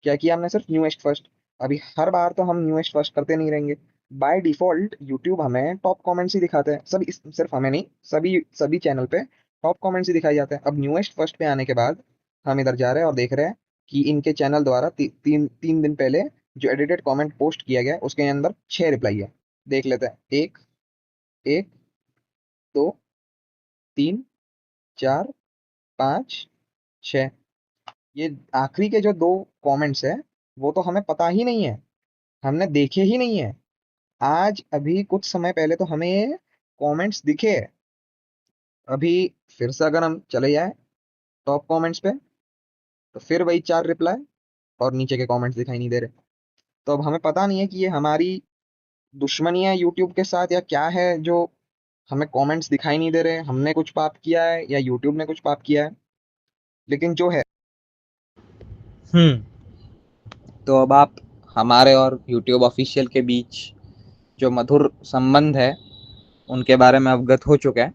Speaker 1: क्या किया हमने? सिर्फ न्यूएस्ट फर्स्ट। अभी हर बार तो हम न्यूएस्ट फर्स्ट करते नहीं रहेंगे। बाय डिफॉल्ट यूट्यूब हमें टॉप कमेंट्स ही दिखाते हैं, सभी, सिर्फ हमें नहीं, सभी सभी चैनल पे टॉप कमेंट्स ही दिखाई जाते हैं। अब न्यूएस्ट फर्स्ट पे आने के बाद हम इधर जा रहे हैं और देख रहे हैं कि इनके चैनल द्वारा तीन दिन पहले जो एडिटेड कमेंट पोस्ट किया गया उसके अंदर 6 रिप्लाई है। देख लेते हैं। 1, 1, 2, 3, 4, 5, 6। ये आखिरी के जो 2 कमेंट्स है वो तो हमें पता ही नहीं है, हमने देखे ही नहीं है। आज अभी कुछ समय पहले तो हमें ये कमेंट्स दिखे। अभी फिर से अगर हम चले जाए टॉप कमेंट्स पे तो फिर वही 4 रिप्लाई और नीचे के कमेंट्स दिखाई नहीं दे रहे। तो अब हमें पता नहीं है कि ये हमारी दुश्मनी है यूट्यूब के साथ या क्या है, जो हमें कमेंट्स दिखाई नहीं दे रहे। हमने कुछ पाप किया है या यूट्यूब ने कुछ पाप किया है, लेकिन जो है तो अब आप हमारे और यूट्यूब ऑफिशियल के बीच जो मधुर संबंध है उनके बारे में अवगत हो चुका है।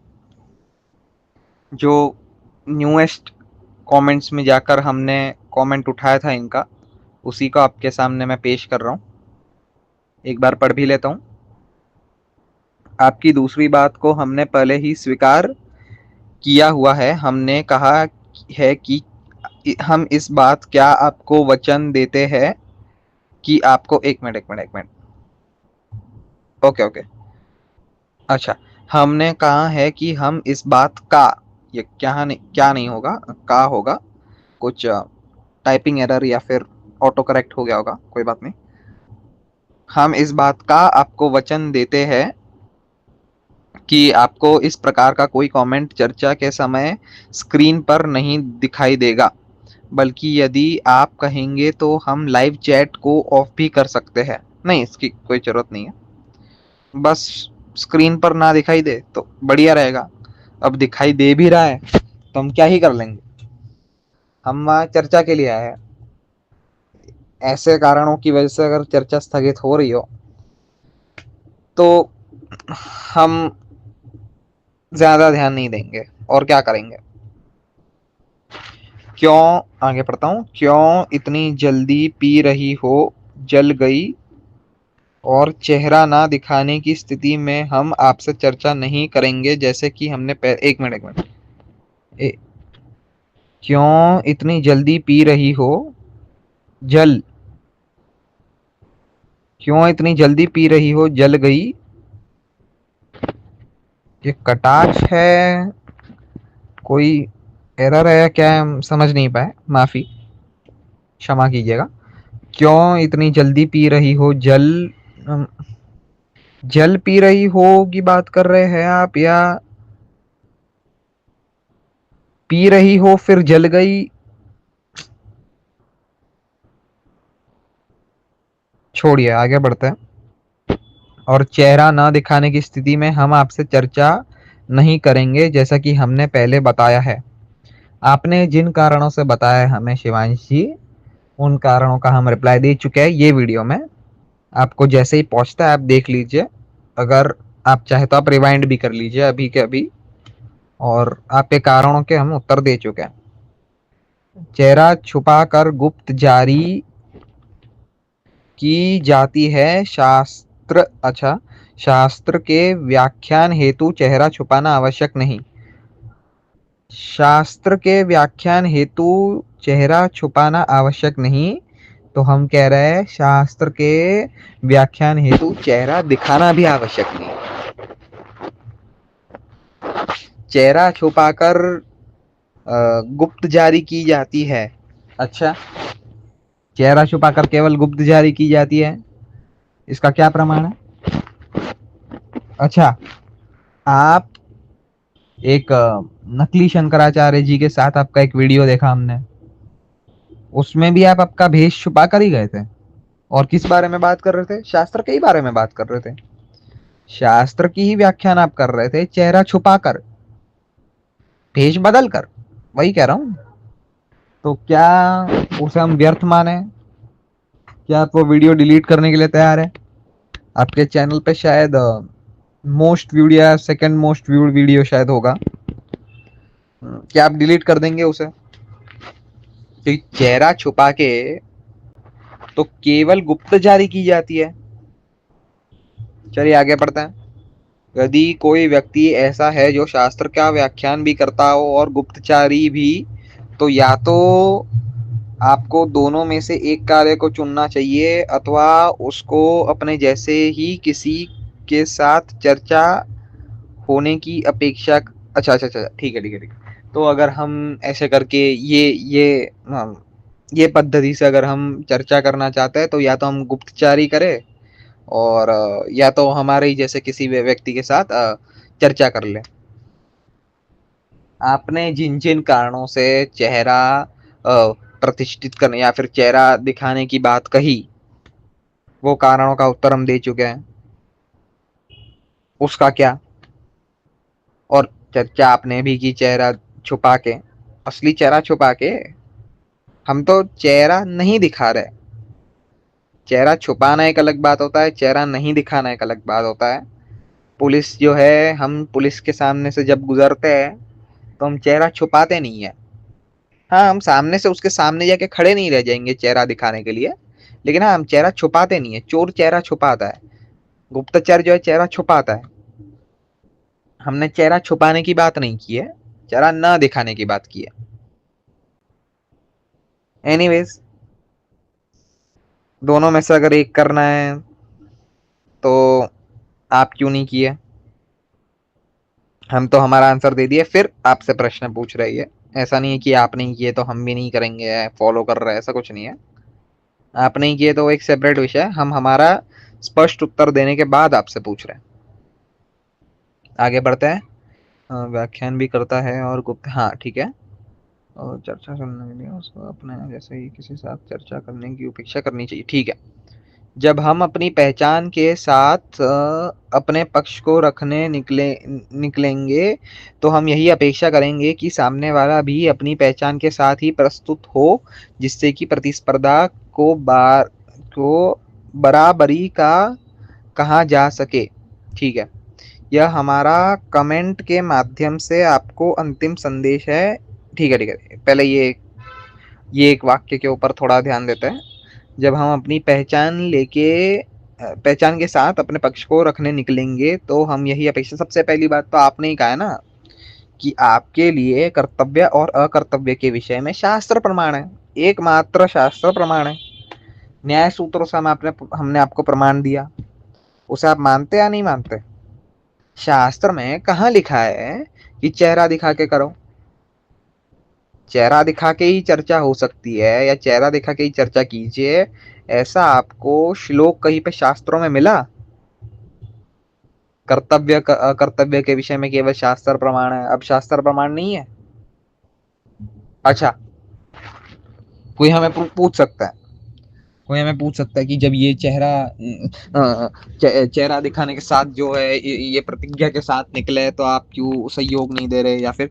Speaker 1: जो न्यूएस्ट कमेंट्स में जाकर हमने कमेंट उठाया था इनका, उसी को आपके सामने मैं पेश कर रहा हूँ। एक बार पढ़ भी लेता हूँ। आपकी दूसरी बात को हमने पहले ही स्वीकार किया हुआ है। हमने कहा है कि हम इस बात क्या आपको वचन देते हैं कि आपको एक मिनट ओके अच्छा, हमने कहा है कि हम इस बात का, ये क्या नहीं होगा, का होगा, कुछ टाइपिंग एरर या फिर ऑटो करेक्ट हो गया होगा, कोई बात नहीं। हम इस बात का आपको वचन देते हैं कि आपको इस प्रकार का कोई कमेंट चर्चा के समय स्क्रीन पर नहीं दिखाई देगा, बल्कि यदि आप कहेंगे तो हम लाइव चैट को ऑफ भी कर सकते हैं। नहीं, इसकी कोई जरूरत नहीं है, बस स्क्रीन पर ना दिखाई दे तो बढ़िया रहेगा। अब दिखाई दे भी रहा है तो हम क्या ही कर लेंगे, हम वहाँ चर्चा के लिए आए हैं। ऐसे कारणों की वजह से अगर चर्चा स्थगित हो रही हो तो हम ज्यादा ध्यान नहीं देंगे और क्या करेंगे। क्यों, आगे पढ़ता हूँ। क्यों इतनी जल्दी पी रही हो, जल गई, और चेहरा ना दिखाने की स्थिति में हम आपसे चर्चा नहीं करेंगे जैसे कि हमने एक मिनट क्यों इतनी जल्दी पी रही हो, जल, क्यों इतनी जल्दी पी रही हो, जल गई। ये कटाक्ष है, कोई एरर है क्या, हम समझ नहीं पाए, माफी, क्षमा कीजिएगा। क्यों इतनी जल्दी पी रही हो, जल पी रही हो की बात कर रहे हैं आप, या पी रही हो फिर जल गई? छोड़िए, आगे बढ़ते हैं। और चेहरा न दिखाने की स्थिति में हम आपसे चर्चा नहीं करेंगे, जैसा कि हमने पहले बताया है। आपने जिन कारणों से बताया है हमें शिवांश जी, उन कारणों का हम रिप्लाई दे चुके हैं ये वीडियो में। आपको जैसे ही पहुंचता है आप देख लीजिए, अगर आप चाहे तो आप रिवाइंड भी कर लीजिए अभी के अभी, और आपके कारणों के हम उत्तर दे चुके हैं। चेहरा छुपाकर गुप्त जारी की जाती है शास्त्र, अच्छा, शास्त्र के व्याख्यान हेतु चेहरा छुपाना आवश्यक नहीं। शास्त्र के व्याख्यान हेतु चेहरा छुपाना आवश्यक नहीं, तो हम कह रहे हैं शास्त्र के व्याख्यान हेतु चेहरा दिखाना भी आवश्यक नहीं। चेहरा छुपाकर गुप्त जारी की जाती है। अच्छा, चेहरा छुपाकर केवल गुप्त जारी की जाती है, इसका क्या प्रमाण है? अच्छा, आप एक नकली शंकराचार्य जी के साथ आपका एक वीडियो देखा हमने, उसमें भी आप आपका भेष छुपा कर ही गए थे। और किस बारे में बात कर रहे थे? शास्त्र के ही बारे में बात कर रहे थे। शास्त्र की ही व्याख्यान आप कर रहे थे, चेहरा छुपाकर, भेष बदल कर। वही कह रहा हूं। तो क्या उसे हम व्यर्थ माने? क्या आप वो वीडियो डिलीट करने के लिए तैयार है? आपके चैनल पे शायद मोस्ट व्यूड या सेकंड मोस्ट व्यूड वीडियो शायद होगा, क्या आप डिलीट कर देंगे उसे? तो चेहरा छुपा के तो केवल गुप्त जारी की जाती है। चलिए आगे बढ़ते हैं। यदि कोई व्यक्ति ऐसा है जो शास्त्र का व्याख्यान भी करता हो और गुप्तचारी भी, तो या तो आपको दोनों में से एक कार्य को चुनना चाहिए, अथवा उसको अपने जैसे ही किसी के साथ चर्चा होने की अपेक्षा। अच्छा अच्छा अच्छा, ठीक है ठीक है ठीक है। तो अगर हम ऐसे करके ये पद्धति से अगर हम चर्चा करना चाहते हैं, तो या तो हम गुप्तचारी करें, और या तो हमारे ही जैसे किसी व्यक्ति के साथ चर्चा कर ले। आपने जिन जिन कारणों से चेहरा प्रतिष्ठित करने या फिर चेहरा दिखाने की बात कही, वो कारणों का उत्तर हम दे चुके हैं। उसका क्या? और चर्चा आपने भी की चेहरा छुपा के, असली चेहरा छुपा के। हम तो चेहरा नहीं दिखा रहे। चेहरा छुपाना एक अलग बात होता है, चेहरा नहीं दिखाना एक अलग बात होता है। पुलिस जो है, हम पुलिस के सामने से जब गुजरते हैं तो हम चेहरा छुपाते नहीं है। हाँ, हम सामने से उसके सामने जाके खड़े नहीं रह जाएंगे चेहरा दिखाने के लिए, लेकिन हाँ, हम चेहरा छुपाते नहीं है। चोर चेहरा छुपाता है, गुप्तचर जो है चेहरा छुपाता है। हमने चेहरा छुपाने की बात नहीं की है, चेहरा न दिखाने की बात की है। एनीवेज, दोनों में से अगर एक करना है तो आप क्यों नहीं किए? हम तो हमारा आंसर दे दिए, फिर आपसे प्रश्न पूछ रही है। ऐसा नहीं है कि आप नहीं किए तो हम भी नहीं करेंगे, फॉलो कर रहे हैं, ऐसा कुछ नहीं है। आप नहीं किए तो एक सेपरेट विषय है, हम हमारा स्पष्ट उत्तर देने के बाद आपसे पूछ रहे हैं। आगे बढ़ते हैं। व्याख्यान भी करता है और गुप्त, हाँ ठीक है। और चर्चा सुनने के लिए उसको अपने जैसे ही किसी साथ चर्चा करने की उपेक्षा करनी चाहिए, ठीक है। जब हम अपनी पहचान के साथ अपने पक्ष को रखने निकलेंगे, तो हम यही अपेक्षा करेंगे कि सामने वाला भी अपनी पहचान के साथ ही प्रस्तुत हो, जिससे कि प्रतिस्पर्धा को बराबरी का कहा जा सके। ठीक है, यह हमारा कमेंट के माध्यम से आपको अंतिम संदेश है। ठीक है ठीक है, पहले ये एक वाक्य के ऊपर थोड़ा ध्यान देते हैं। जब हम अपनी पहचान के साथ अपने पक्ष को रखने निकलेंगे, तो हम यही अपेक्षा। सबसे पहली बात तो आपने ही कहा है ना कि आपके लिए कर्तव्य और अकर्तव्य के विषय में शास्त्र प्रमाण है, एकमात्र शास्त्र प्रमाण है। न्याय सूत्रों से हमने आपको प्रमाण दिया, उसे आप मानते या नहीं मानते? शास्त्र में कहाँ लिखा है कि चेहरा दिखा के करो? चेहरा दिखा के ही चर्चा हो सकती है, या चेहरा दिखा के ही चर्चा कीजिए, ऐसा आपको श्लोक कहीं पे शास्त्रों में मिला? कर्तव्य अकर्तव्य के विषय में केवल शास्त्र प्रमाण है, अब शास्त्र प्रमाण नहीं है। अच्छा, कोई हमें पूछ सकता है कोई हमें पूछ सकता है कि जब ये चेहरा दिखाने के साथ जो है ये प्रतिज्ञा के साथ निकले तो आप क्यों सहयोग नहीं दे रहे, या फिर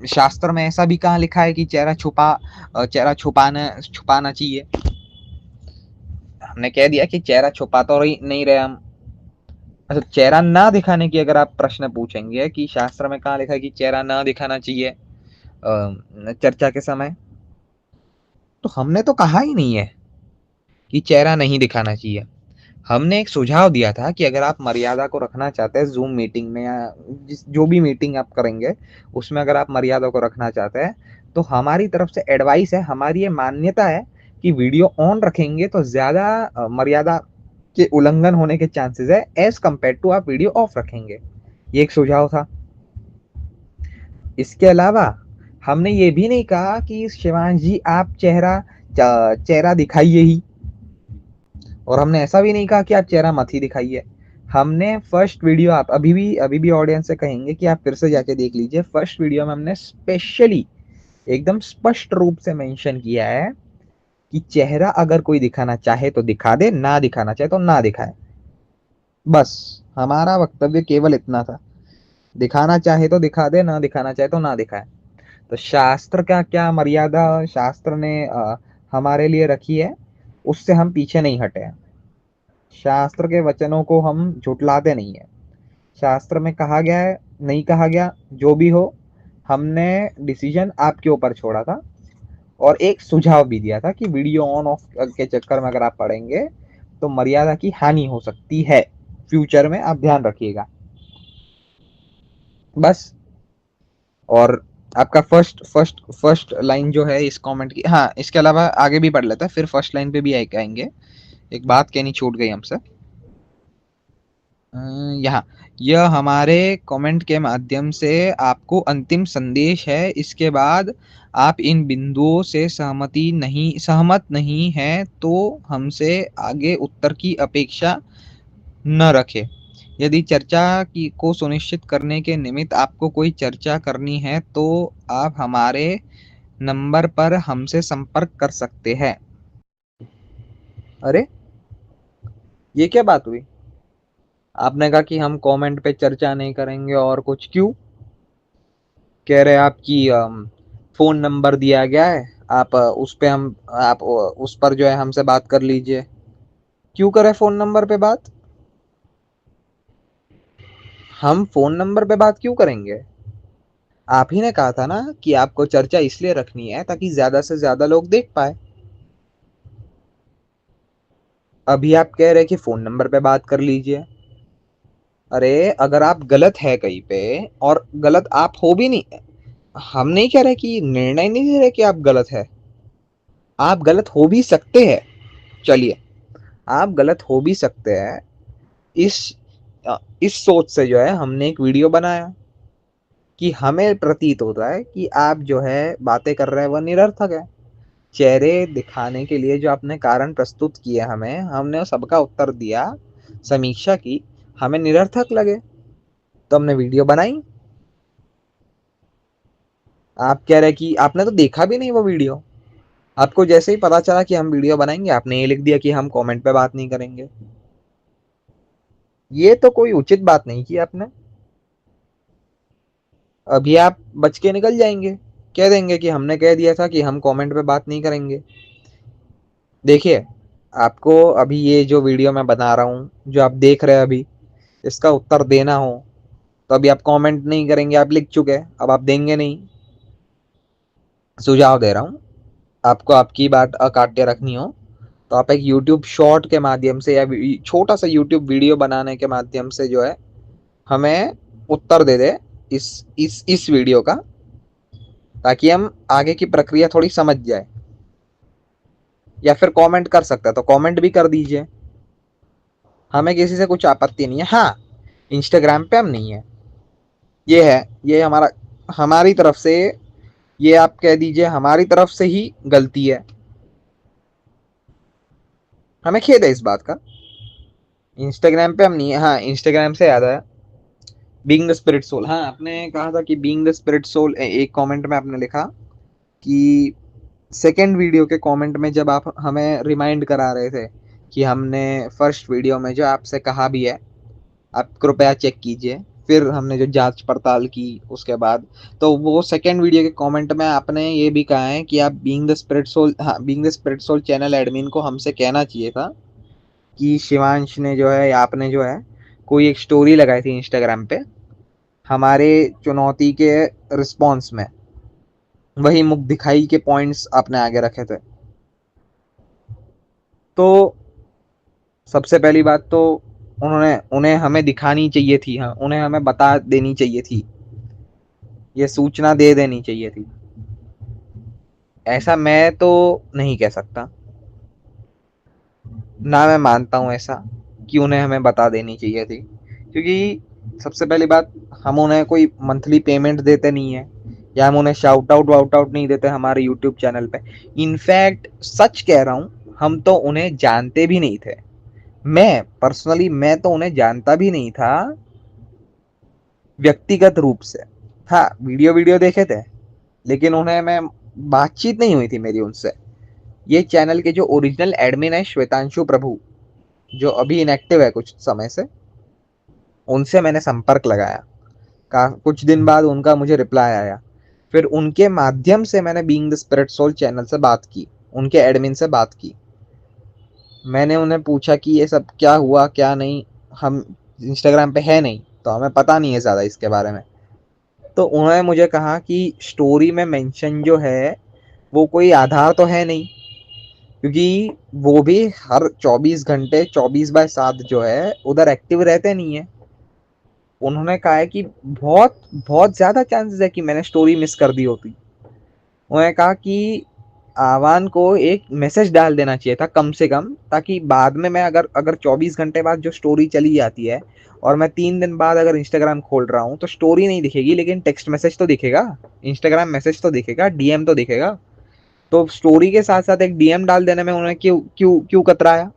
Speaker 1: शास्त्र में ऐसा भी कहाँ लिखा है कि चेहरा छुपाना चाहिए। हमने कह दिया कि चेहरा छुपा तो नहीं रहे हम। अच्छा, चेहरा ना दिखाने की अगर आप प्रश्न पूछेंगे कि शास्त्र में कहाँ लिखा है कि चेहरा ना दिखाना चाहिए चर्चा के समय, तो हमने तो कहा ही नहीं है कि चेहरा नहीं दिखाना चाहिए। हमने एक सुझाव दिया था कि अगर आप मर्यादा को रखना चाहते हैं जूम मीटिंग में, या जो भी मीटिंग आप करेंगे उसमें अगर आप मर्यादा को रखना चाहते हैं, तो हमारी तरफ से एडवाइस है, हमारी ये मान्यता है कि वीडियो ऑन रखेंगे तो ज्यादा मर्यादा के उल्लंघन होने के चांसेस है एज कंपेयर टू आप वीडियो ऑफ रखेंगे। ये एक सुझाव था। इसके अलावा हमने ये भी नहीं कहा कि शिवांश जी आप चेहरा दिखाइए ही, और हमने ऐसा भी नहीं कहा कि आप चेहरा मत ही दिखाइए। हमने फर्स्ट वीडियो, आप अभी भी ऑडियंस से कहेंगे कि आप फिर से जाके देख लीजिए, फर्स्ट वीडियो में हमने स्पेशली एकदम स्पष्ट रूप से मेंशन किया है कि चेहरा अगर कोई दिखाना चाहे तो दिखा दे, ना दिखाना चाहे तो ना दिखाए। बस हमारा वक्तव्य केवल इतना था, दिखाना चाहे तो दिखा दे, ना दिखाना चाहे तो ना दिखाए। तो शास्त्र का क्या मर्यादा शास्त्र ने हमारे लिए रखी है, उससे हम पीछे नहीं हटे हैं। शास्त्र के वचनों को हम झुटलाते नहीं है। शास्त्र में कहा गया है, नहीं कहा गया, जो भी हो, हमने डिसीजन आपके ऊपर छोड़ा था, और एक सुझाव भी दिया था कि वीडियो ऑन ऑफ के चक्कर में अगर आप पढ़ेंगे तो मर्यादा की हानि हो सकती है, फ्यूचर में आप ध्यान रखिएगा। बस। और आपका फर्स्ट लाइन जो है इस कमेंट की, हाँ इसके अलावा आगे भी पढ़ लेता है, फिर फर्स्ट लाइन पे भी आएंगे। एक बात कहनी छूट गई हमसे। यहाँ, यह हमारे कमेंट के माध्यम से आपको अंतिम संदेश है। इसके बाद आप इन बिंदुओं से सहमत नहीं है तो हमसे आगे उत्तर की अपेक्षा न रखें। यदि चर्चा की को सुनिश्चित करने के निमित्त आपको कोई चर्चा करनी है तो आप हमारे नंबर पर हमसे संपर्क कर सकते हैं। अरे ये क्या बात हुई? आपने कहा कि हम कमेंट पे चर्चा नहीं करेंगे, और कुछ क्यों कह रहे? आपकी फोन नंबर दिया गया है, आप आप उस पर जो है हमसे बात कर लीजिए। क्यों करें फोन नंबर पे बात? हम फोन नंबर पे बात क्यों करेंगे? आप ही ने कहा था ना कि आपको चर्चा इसलिए रखनी है ताकि ज्यादा से ज्यादा लोग देख पाए। अभी आप कह रहे कि फोन नंबर पे बात कर लीजिए। अरे अगर आप गलत है कहीं पे, और गलत आप हो भी नहीं, हम नहीं कह रहे कि निर्णय नहीं दे रहे कि आप गलत है, आप गलत हो भी सकते हैं। चलिए, आप गलत हो भी सकते हैं। इस इस सोच से जो है हमने एक वीडियो बनाया कि हमें प्रतीत होता है कि आप जो है बातें कर रहे हैं वह निरर्थक है। चेहरे दिखाने के लिए जो आपने कारण प्रस्तुत किए हमें, हमने सबका उत्तर दिया, समीक्षा की, हमें निरर्थक लगे तो हमने वीडियो बनाई। आप कह रहे कि आपने तो देखा भी नहीं वो वीडियो, आपको जैसे ही पता चला कि हम वीडियो बनाएंगे आपने ये लिख दिया कि हम कमेंट पे बात नहीं करेंगे। ये तो कोई उचित बात नहीं की आपने। अभी आप बच के निकल जाएंगे, कह देंगे कि हमने कह दिया था कि हम कमेंट पे बात नहीं करेंगे। देखिए, आपको अभी ये जो वीडियो मैं बना रहा हूँ, जो आप देख रहे हैं अभी, इसका उत्तर देना हो तो अभी आप कमेंट नहीं करेंगे, आप लिख चुके हैं, अब आप देंगे नहीं। सुझाव दे रहा हूँ, आपको आपकी बात अकाट्य रखनी हो तो आप एक YouTube शॉर्ट के माध्यम से या छोटा सा YouTube वीडियो बनाने के माध्यम से जो है हमें उत्तर दे दे इस वीडियो का, ताकि हम आगे की प्रक्रिया थोड़ी समझ जाए। या फिर कमेंट कर सकता है तो कमेंट भी कर दीजिए, हमें किसी से कुछ आपत्ति नहीं है। हाँ, इंस्टाग्राम पे हम नहीं है, ये हमारी तरफ से, ये आप कह दीजिए हमारी तरफ से ही गलती है, हमें खेद है इस बात का। इंस्टाग्राम पे हम नहीं है। हाँ, इंस्टाग्राम से याद आया, बीइंग द स्पिरिट सोल, हाँ आपने कहा था कि बीइंग द स्पिरिट सोल, एक कमेंट में आपने लिखा कि सेकेंड वीडियो के कमेंट में जब आप हमें रिमाइंड करा रहे थे कि हमने फर्स्ट वीडियो में जो आपसे कहा भी है, आप कृपया चेक कीजिए, फिर हमने जो जांच पड़ताल की उसके बाद, तो वो सेकेंड वीडियो के कमेंट में आपने ये भी कहा है कि आप बीइंग द स्पिरिट सोल, हाँ, being the spirit soul channel admin को हमसे कहना चाहिए था कि शिवांश ने जो है, आपने जो है कोई एक स्टोरी लगाई थी इंस्टाग्राम पे हमारे चुनौती के रिस्पॉन्स में, वही मुख दिखाई के पॉइंट्स आपने आगे रखे थे। तो सबसे पहली बात तो उन्हें हमें दिखानी चाहिए थी, हाँ, उन्हें हमें बता देनी चाहिए थी, ये सूचना दे देनी चाहिए थी। ऐसा मैं तो नहीं कह सकता, ना मैं मानता हूं ऐसा कि उन्हें हमें बता देनी चाहिए थी, क्योंकि सबसे पहली बात, हम उन्हें कोई मंथली पेमेंट देते नहीं है, या हम उन्हें शाउट आउट वाउट आउट नहीं देते हमारे यूट्यूब चैनल पे। इनफैक्ट सच कह रहा हूं, हम तो उन्हें जानते भी नहीं थे। मैं पर्सनली मैं तो उन्हें जानता भी नहीं था व्यक्तिगत रूप से। हाँ, वीडियो वीडियो देखे थे, लेकिन उन्हें मैं बातचीत नहीं हुई थी मेरी उनसे। ये चैनल के जो ओरिजिनल एडमिन है श्वेतांशु प्रभु, जो अभी इनएक्टिव है कुछ समय से, उनसे मैंने संपर्क लगाया। कुछ दिन बाद उनका मुझे रिप्लाई आया, फिर उनके माध्यम से मैंने being the spirit soul channel से बात की, उनके एडमिन से बात की। मैंने उन्हें पूछा कि ये सब क्या हुआ क्या नहीं, हम इंस्टाग्राम पे है नहीं तो हमें पता नहीं है ज़्यादा इसके बारे में। तो उन्होंने मुझे कहा कि स्टोरी में मेंशन जो है वो कोई आधार तो है नहीं, क्योंकि वो भी हर 24 घंटे 24/7 जो है उधर एक्टिव रहते नहीं है। उन्होंने कहा है कि बहुत बहुत ज़्यादा चांसेस है कि मैंने स्टोरी मिस कर दी होती। उन्होंने कहा कि आवान को एक मैसेज डाल देना चाहिए था कम से कम, ताकि बाद में मैं अगर अगर 24 घंटे बाद जो स्टोरी चली जाती है और मैं 3 दिन बाद अगर इंस्टाग्राम खोल रहा हूँ तो स्टोरी नहीं दिखेगी, लेकिन टेक्स्ट मैसेज तो दिखेगा, इंस्टाग्राम मैसेज तो दिखेगा, डीएम तो दिखेगा। तो स्टोरी के साथ साथ एक डीएम डाल देने में उन्होंने क्यों क्यों क्यों कतराया?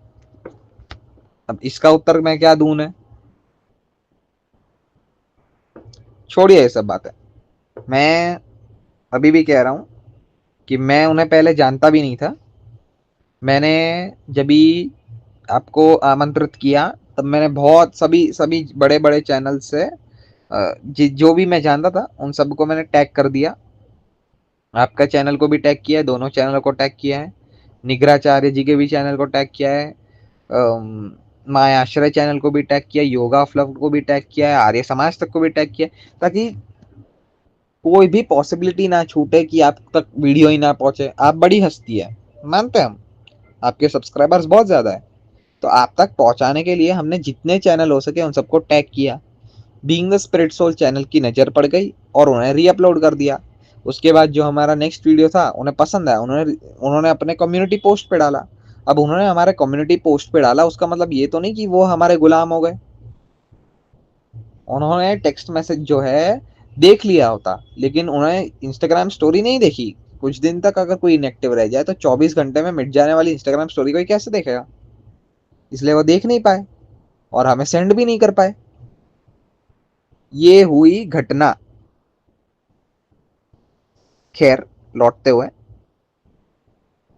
Speaker 1: अब इसका उत्तर मैं क्या दूं ने? छोड़िए ये सब बातें। मैं अभी भी कह रहा हूं कि मैं उन्हें पहले जानता भी नहीं था। मैंने जब भी आपको आमंत्रित किया तब मैंने बहुत सभी सभी बड़े बड़े चैनल से जो भी मैं जानता था उन सबको मैंने टैग कर दिया। आपका चैनल को भी टैग किया है, दोनों चैनल को टैग किया है, निग्राचार्य जी के भी चैनल को टैग किया है, माया आश्रय चैनल को भी टैग किया, योगा ऑफ लव को भी टैग किया है, आर्य समाज तक को भी टैग किया, ताकि कोई भी पॉसिबिलिटी ना छूटे कि आप तक वीडियो ही ना पहुंचे। आप बड़ी हस्ती है, मानते हैं हम, आपके सब्सक्राइबर्स बहुत ज्यादा है, तो आप तक पहुंचाने के लिए हमने जितने चैनल हो सके उन सबको टैग किया। Being the spirit soul channel की नज़र पड़ गई और उन्हें री अपलोड कर दिया। उसके बाद जो हमारा नेक्स्ट वीडियो था उन्हें पसंद आया, उन्होंने अपने कम्युनिटी पोस्ट पे डाला। अब उन्होंने हमारे कम्युनिटी पोस्ट पे डाला, उसका मतलब ये तो नहीं कि वो हमारे गुलाम हो गए। उन्होंने टेक्स्ट मैसेज जो है देख लिया होता, लेकिन उन्होंने इंस्टाग्राम स्टोरी नहीं देखी। कुछ दिन तक अगर कोई इनएक्टिव रह जाए तो 24 घंटे में मिट जाने वाली इंस्टाग्राम स्टोरी कोई कैसे देखेगा? इसलिए वो देख नहीं पाए और हमें सेंड भी नहीं कर पाए। ये हुई घटना। खैर, लौटते हुए,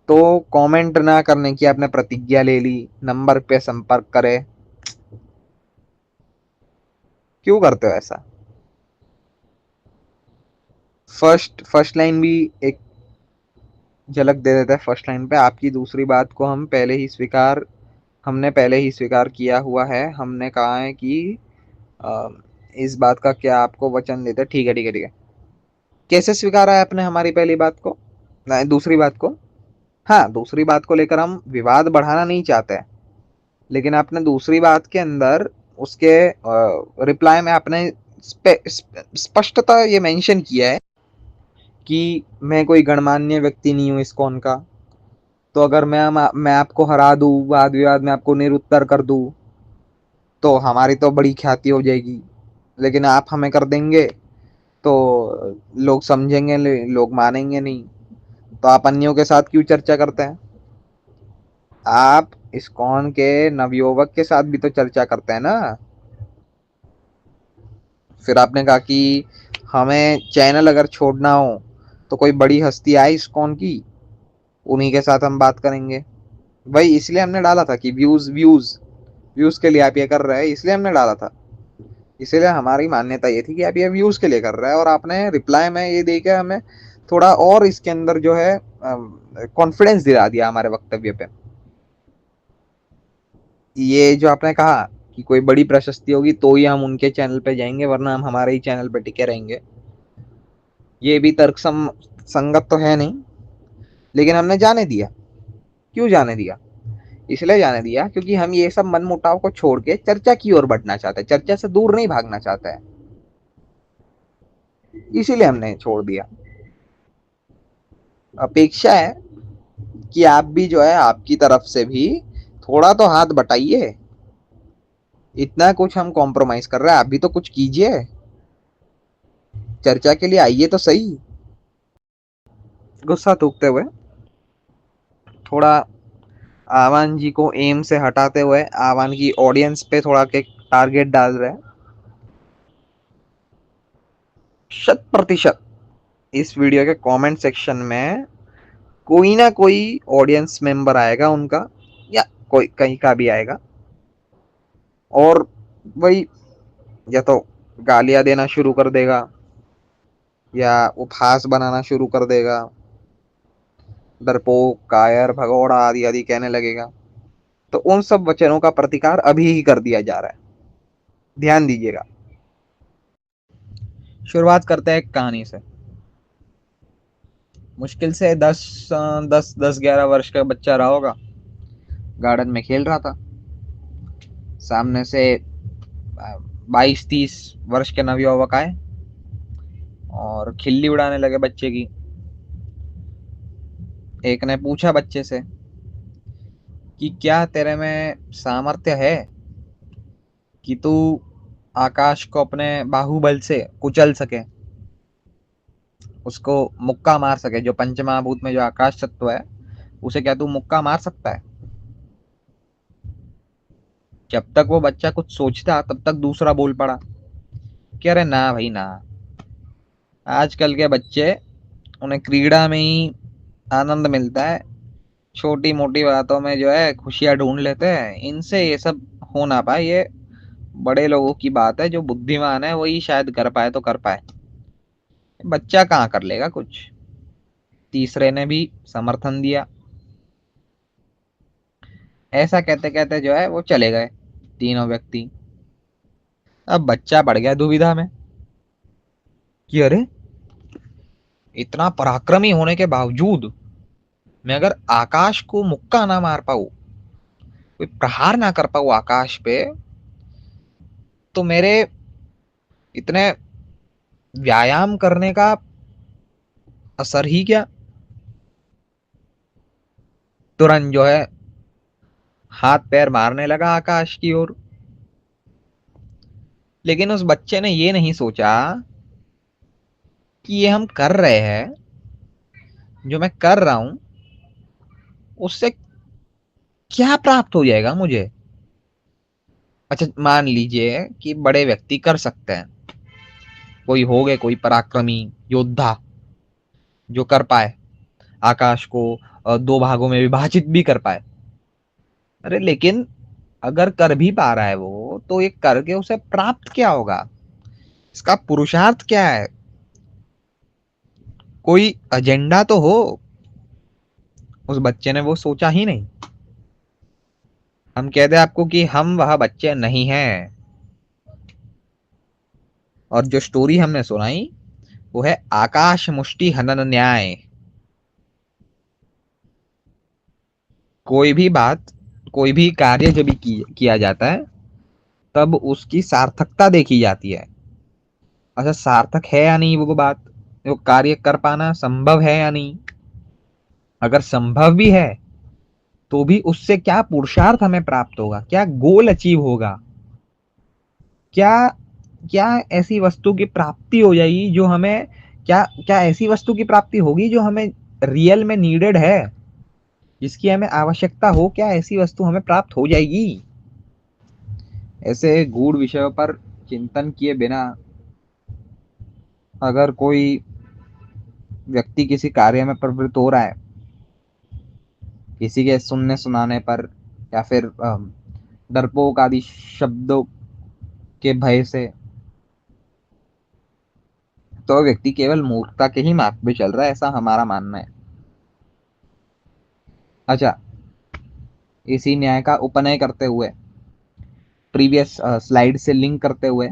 Speaker 1: तो कमेंट ना करने की आपने प्रतिज्ञा ले ली, नंबर पे संपर्क करे, क्यों करते हो ऐसा? फर्स्ट लाइन भी एक झलक दे देता है। फर्स्ट लाइन पे आपकी दूसरी बात को हमने पहले ही स्वीकार किया हुआ है। हमने कहा है कि अ, इस बात का क्या आपको वचन देते? ठीक है, ठीक है, ठीक है। कैसे स्वीकारा है आपने हमारी पहली बात को, नहीं दूसरी बात को? हाँ, दूसरी बात को लेकर हम विवाद बढ़ाना नहीं चाहते, लेकिन आपने दूसरी बात के अंदर उसके रिप्लाई में आपने स्पष्टता ये मेंशन किया है कि मैं कोई गणमान्य व्यक्ति नहीं हूँ इस्कॉन का, तो अगर मैं आपको हरा दूँ, वाद विवाद में आपको निरुत्तर कर दूँ, तो हमारी तो बड़ी ख्याति हो जाएगी। लेकिन आप हमें कर देंगे तो लोग समझेंगे, लोग मानेंगे नहीं, तो आप अन्यों के साथ क्यों चर्चा करते हैं? आप इस्कॉन के नवयुवक के साथ भी तो चर्चा करते हैं ना। फिर आपने कहा कि हमें चैनल अगर छोड़ना हो तो कोई बड़ी हस्ती आए इस्कॉन की, उन्हीं के साथ हम बात करेंगे। भाई इसलिए हमने डाला था कि व्यूज व्यूज व्यूज के लिए आप ये कर रहे हैं, इसलिए हमने डाला था। इसीलिए हमारी मान्यता ये थी कि आप ये व्यूज के लिए कर रहे हैं, और आपने रिप्लाई में ये दे के हमें थोड़ा और इसके अंदर जो है कॉन्फिडेंस दिला दिया हमारे वक्तव्य पे। ये जो आपने कहा कि कोई बड़ी प्रशस्ति होगी तो ही हम उनके चैनल पे जाएंगे, वरना हम हमारे ही चैनल पे टिके रहेंगे, ये भी संगत तो है नहीं। लेकिन हमने जाने दिया। क्यों जाने दिया? इसलिए जाने दिया क्योंकि हम ये सब मनमुटाव को छोड़ के चर्चा की ओर बढ़ना चाहते हैं, चर्चा से दूर नहीं भागना चाहते हैं, इसीलिए हमने छोड़ दिया। अपेक्षा है कि आप भी जो है, आपकी तरफ से भी थोड़ा तो हाथ बटाइए। इतना कुछ हम कॉम्प्रोमाइज कर रहे हैं, आप भी तो कुछ कीजिए, चर्चा के लिए आइए तो सही। गुस्सा थूकते हुए थोड़ा आवान जी को एम से हटाते हुए आवान की ऑडियंस पे थोड़ा के टारगेट डाल रहे हैं। 100% इस वीडियो के कमेंट सेक्शन में कोई ना कोई ऑडियंस मेंबर आएगा उनका, या कोई कहीं का भी आएगा, और वही या तो गालियां देना शुरू कर देगा या उपहास बनाना शुरू कर देगा, डरपोक, कायर, भगौड़ा आदि आदि कहने लगेगा। तो उन सब वचनों का प्रतिकार अभी ही कर दिया जा रहा है, ध्यान दीजिएगा। शुरुआत करते हैं एक कहानी से। मुश्किल से 10-11 वर्ष का बच्चा रहा होगा, गार्डन में खेल रहा था। सामने से 22-30 वर्ष के नवयुवक आए और खिल्ली उड़ाने लगे बच्चे की। एक ने पूछा बच्चे से कि क्या तेरे में सामर्थ्य है कि तू आकाश को अपने बाहुबल से कुचल सके, उसको मुक्का मार सके। जो पंचमहाभूत में जो आकाश तत्व है, उसे क्या तू मुक्का मार सकता है? जब तक वो बच्चा कुछ सोचता तब तक दूसरा बोल पड़ा कि अरे ना भाई ना, आजकल के बच्चे, उन्हें क्रीड़ा में ही आनंद मिलता है, छोटी मोटी बातों में जो है खुशियां ढूंढ लेते हैं, इनसे ये सब हो ना पाए। ये बड़े लोगों की बात है, जो बुद्धिमान है वही शायद कर पाए तो कर पाए, बच्चा कहाँ कर लेगा कुछ। तीसरे ने भी समर्थन दिया। ऐसा कहते कहते जो है वो चले गए तीनों व्यक्ति। अब बच्चा पड़ गया दुविधा में कि अरे, इतना पराक्रमी होने के बावजूद मैं अगर आकाश को मुक्का ना मार पाऊं, कोई प्रहार ना कर पाऊं आकाश पे, तो मेरे इतने व्यायाम करने का असर ही क्या। तुरंत जो है हाथ पैर मारने लगा आकाश की ओर। लेकिन उस बच्चे ने ये नहीं सोचा कि ये हम कर रहे हैं, जो मैं कर रहा हूं उससे क्या प्राप्त हो जाएगा मुझे। अच्छा, मान लीजिए कि बड़े व्यक्ति कर सकते हैं, कोई हो गए कोई पराक्रमी योद्धा जो कर पाए, आकाश को दो भागों में विभाजित भी कर पाए। अरे लेकिन अगर कर भी पा रहा है वो, तो ये करके उसे प्राप्त क्या होगा, इसका पुरुषार्थ क्या है? कोई एजेंडा तो हो। उस बच्चे ने वो सोचा ही नहीं। हम कहते हैं आपको कि हम वह बच्चे नहीं हैं। और जो स्टोरी हमने सुनाई वो है आकाश मुष्टि हनन न्याय। कोई भी बात, कोई भी कार्य जब भी किया जाता है, तब उसकी सार्थकता देखी जाती है। अच्छा, सार्थक है या नहीं वो बात, वो कार्य कर पाना संभव है या नहीं। अगर संभव भी है तो भी उससे क्या पुरुषार्थ हमें प्राप्त होगा, क्या गोल अचीव होगा, क्या क्या ऐसी वस्तु की प्राप्ति हो जाएगी जो हमें, क्या क्या ऐसी वस्तु की प्राप्ति होगी जो हमें रियल में नीडेड है, जिसकी हमें आवश्यकता हो, क्या ऐसी वस्तु हमें प्राप्त हो जाएगी? ऐसे गूढ़ विषयों पर चिंतन किए बिना अगर कोई व्यक्ति किसी कार्य में प्रवृत्त हो रहा है, किसी के सुनने सुनाने पर या फिर डरपोक आदि शब्दों के भय से, तो व्यक्ति केवल मूर्खता के ही मार्ग पे चल रहा है, ऐसा हमारा मानना है। अच्छा, इसी न्याय का उपनय करते हुए, प्रीवियस स्लाइड से लिंक करते हुए,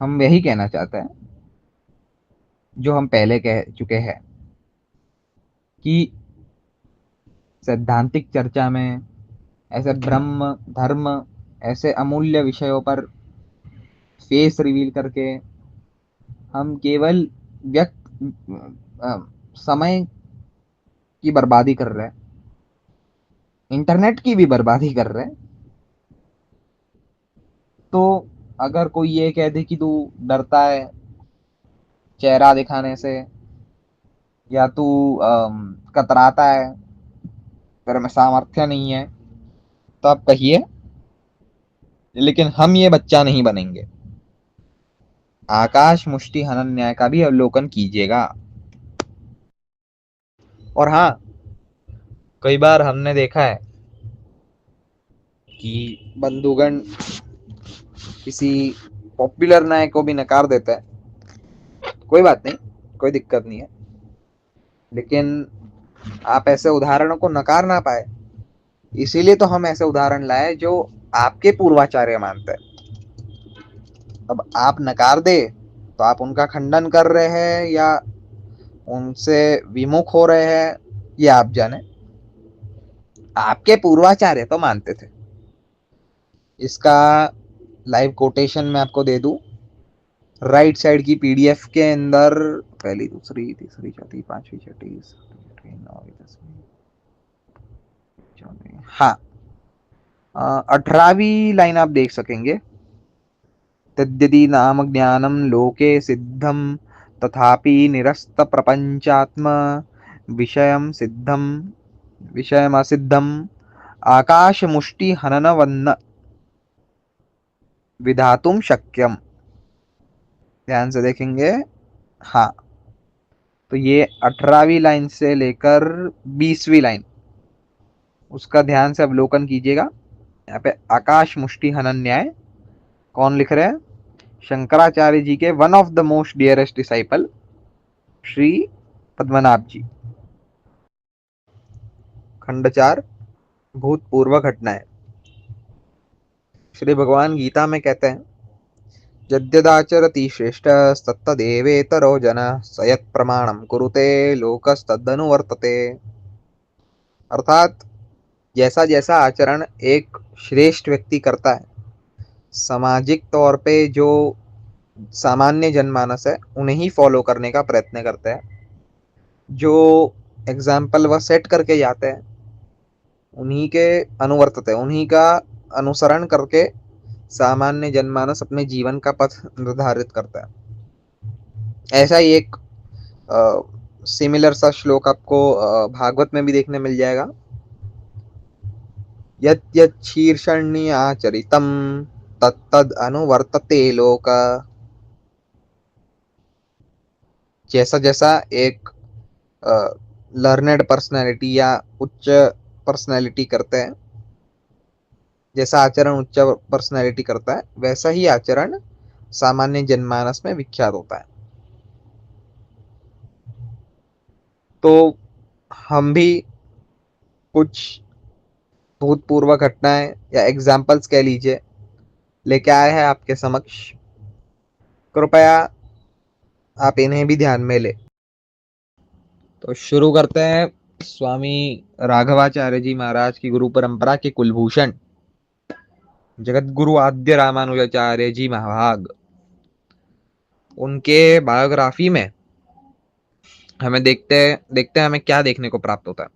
Speaker 1: हम यही कहना चाहते हैं जो हम पहले कह चुके हैं कि सैद्धांतिक चर्चा में ऐसे ब्रह्म धर्म ऐसे अमूल्य विषयों पर फेस रिवील करके हम केवल समय की बर्बादी कर रहे हैं, इंटरनेट की भी बर्बादी कर रहे हैं। तो अगर कोई ये कह दे कि तू डरता है चेहरा दिखाने से, या तू कतराता है, तेरे में सामर्थ्य नहीं है, तो आप कहिए, लेकिन हम ये बच्चा नहीं बनेंगे। आकाश मुष्टि हनन न्याय का भी अवलोकन कीजिएगा। और हाँ, कई बार हमने देखा है कि बंधुगण किसी पॉपुलर न्याय को भी नकार देता है। कोई बात नहीं, कोई दिक्कत नहीं है, लेकिन आप ऐसे उदाहरणों को नकार ना पाए, इसीलिए तो हम ऐसे उदाहरण लाए जो आपके पूर्वाचार्य मानते हैं। अब आप नकार दे तो आप उनका खंडन कर रहे हैं या उनसे विमुख हो रहे हैं, ये आप जाने। आपके पूर्वाचार्य तो मानते थे। इसका लाइव कोटेशन मैं आपको दे दूं, राइट साइड की पीडीएफ के अंदर, पहली दूसरी तीसरी चौथी पांचवी छठी सातवीं नौवीं दसवीं चौदहवीं, हाँ 18वीं लाइन आप देख सकेंगे। तद्यदि नाम ज्ञानम लोके सिद्धम तथापि निरस्त प्रपंचात्म विषयम सिद्धम विषयमसिद्धम आकाश मुष्टि हनन वन्न विधातुम शक्यम। ध्यान से देखेंगे, हाँ, तो ये 18वीं लाइन से लेकर 20वीं लाइन, उसका ध्यान से अवलोकन कीजिएगा। यहाँ पे आकाश मुष्टि हनन न्याय कौन लिख रहे हैं? शंकराचार्य जी के one of the most dearest disciple Shri Padmanabh ji. खंड 4, भूतपूर्व घटनाएं। श्री भगवान गीता में कहते हैं, यद्यदाचरति श्रेष्ठस्तत्तदेवेतरो जनः स यत्प्रमाणं कुरुते लोकस्तदनुवर्तते। अर्थात जैसा जैसा आचरण एक श्रेष्ठ व्यक्ति करता है, सामाजिक तौर पे जो सामान्य जनमानस है उन्हें ही फॉलो करने का प्रयत्न करते हैं। जो एग्जाम्पल वह सेट करके जाते हैं उन्हीं के अनुवर्तते, उन्हीं का अनुसरण करके सामान्य जनमानस अपने जीवन का पथ निर्धारित करता है। ऐसा ही एक सिमिलर सा श्लोक आपको भागवत में भी देखने मिल जाएगा। यत् यत् शीर्षण्यआचरितं तत्तद अनुवर्तते लोक। जैसा जैसा एक लर्नेड पर्सनैलिटी या उच्च पर्सनैलिटी करते हैं, जैसा आचरण उच्च पर्सनैलिटी करता है, वैसा ही आचरण सामान्य जनमानस में विख्यात होता है। तो हम भी कुछ भूतपूर्व घटनाएं या एग्जाम्पल्स कह लीजिए लेके आए हैं आपके समक्ष। कृपया आप इन्हें भी ध्यान में ले। तो शुरू करते हैं स्वामी राघवाचार्य जी महाराज की गुरु परंपरा के कुलभूषण जगत गुरु आद्य रामानुजाचार्य जी महाभाग, उनके बायोग्राफी में हमें देखते हैं हमें क्या देखने को प्राप्त होता है।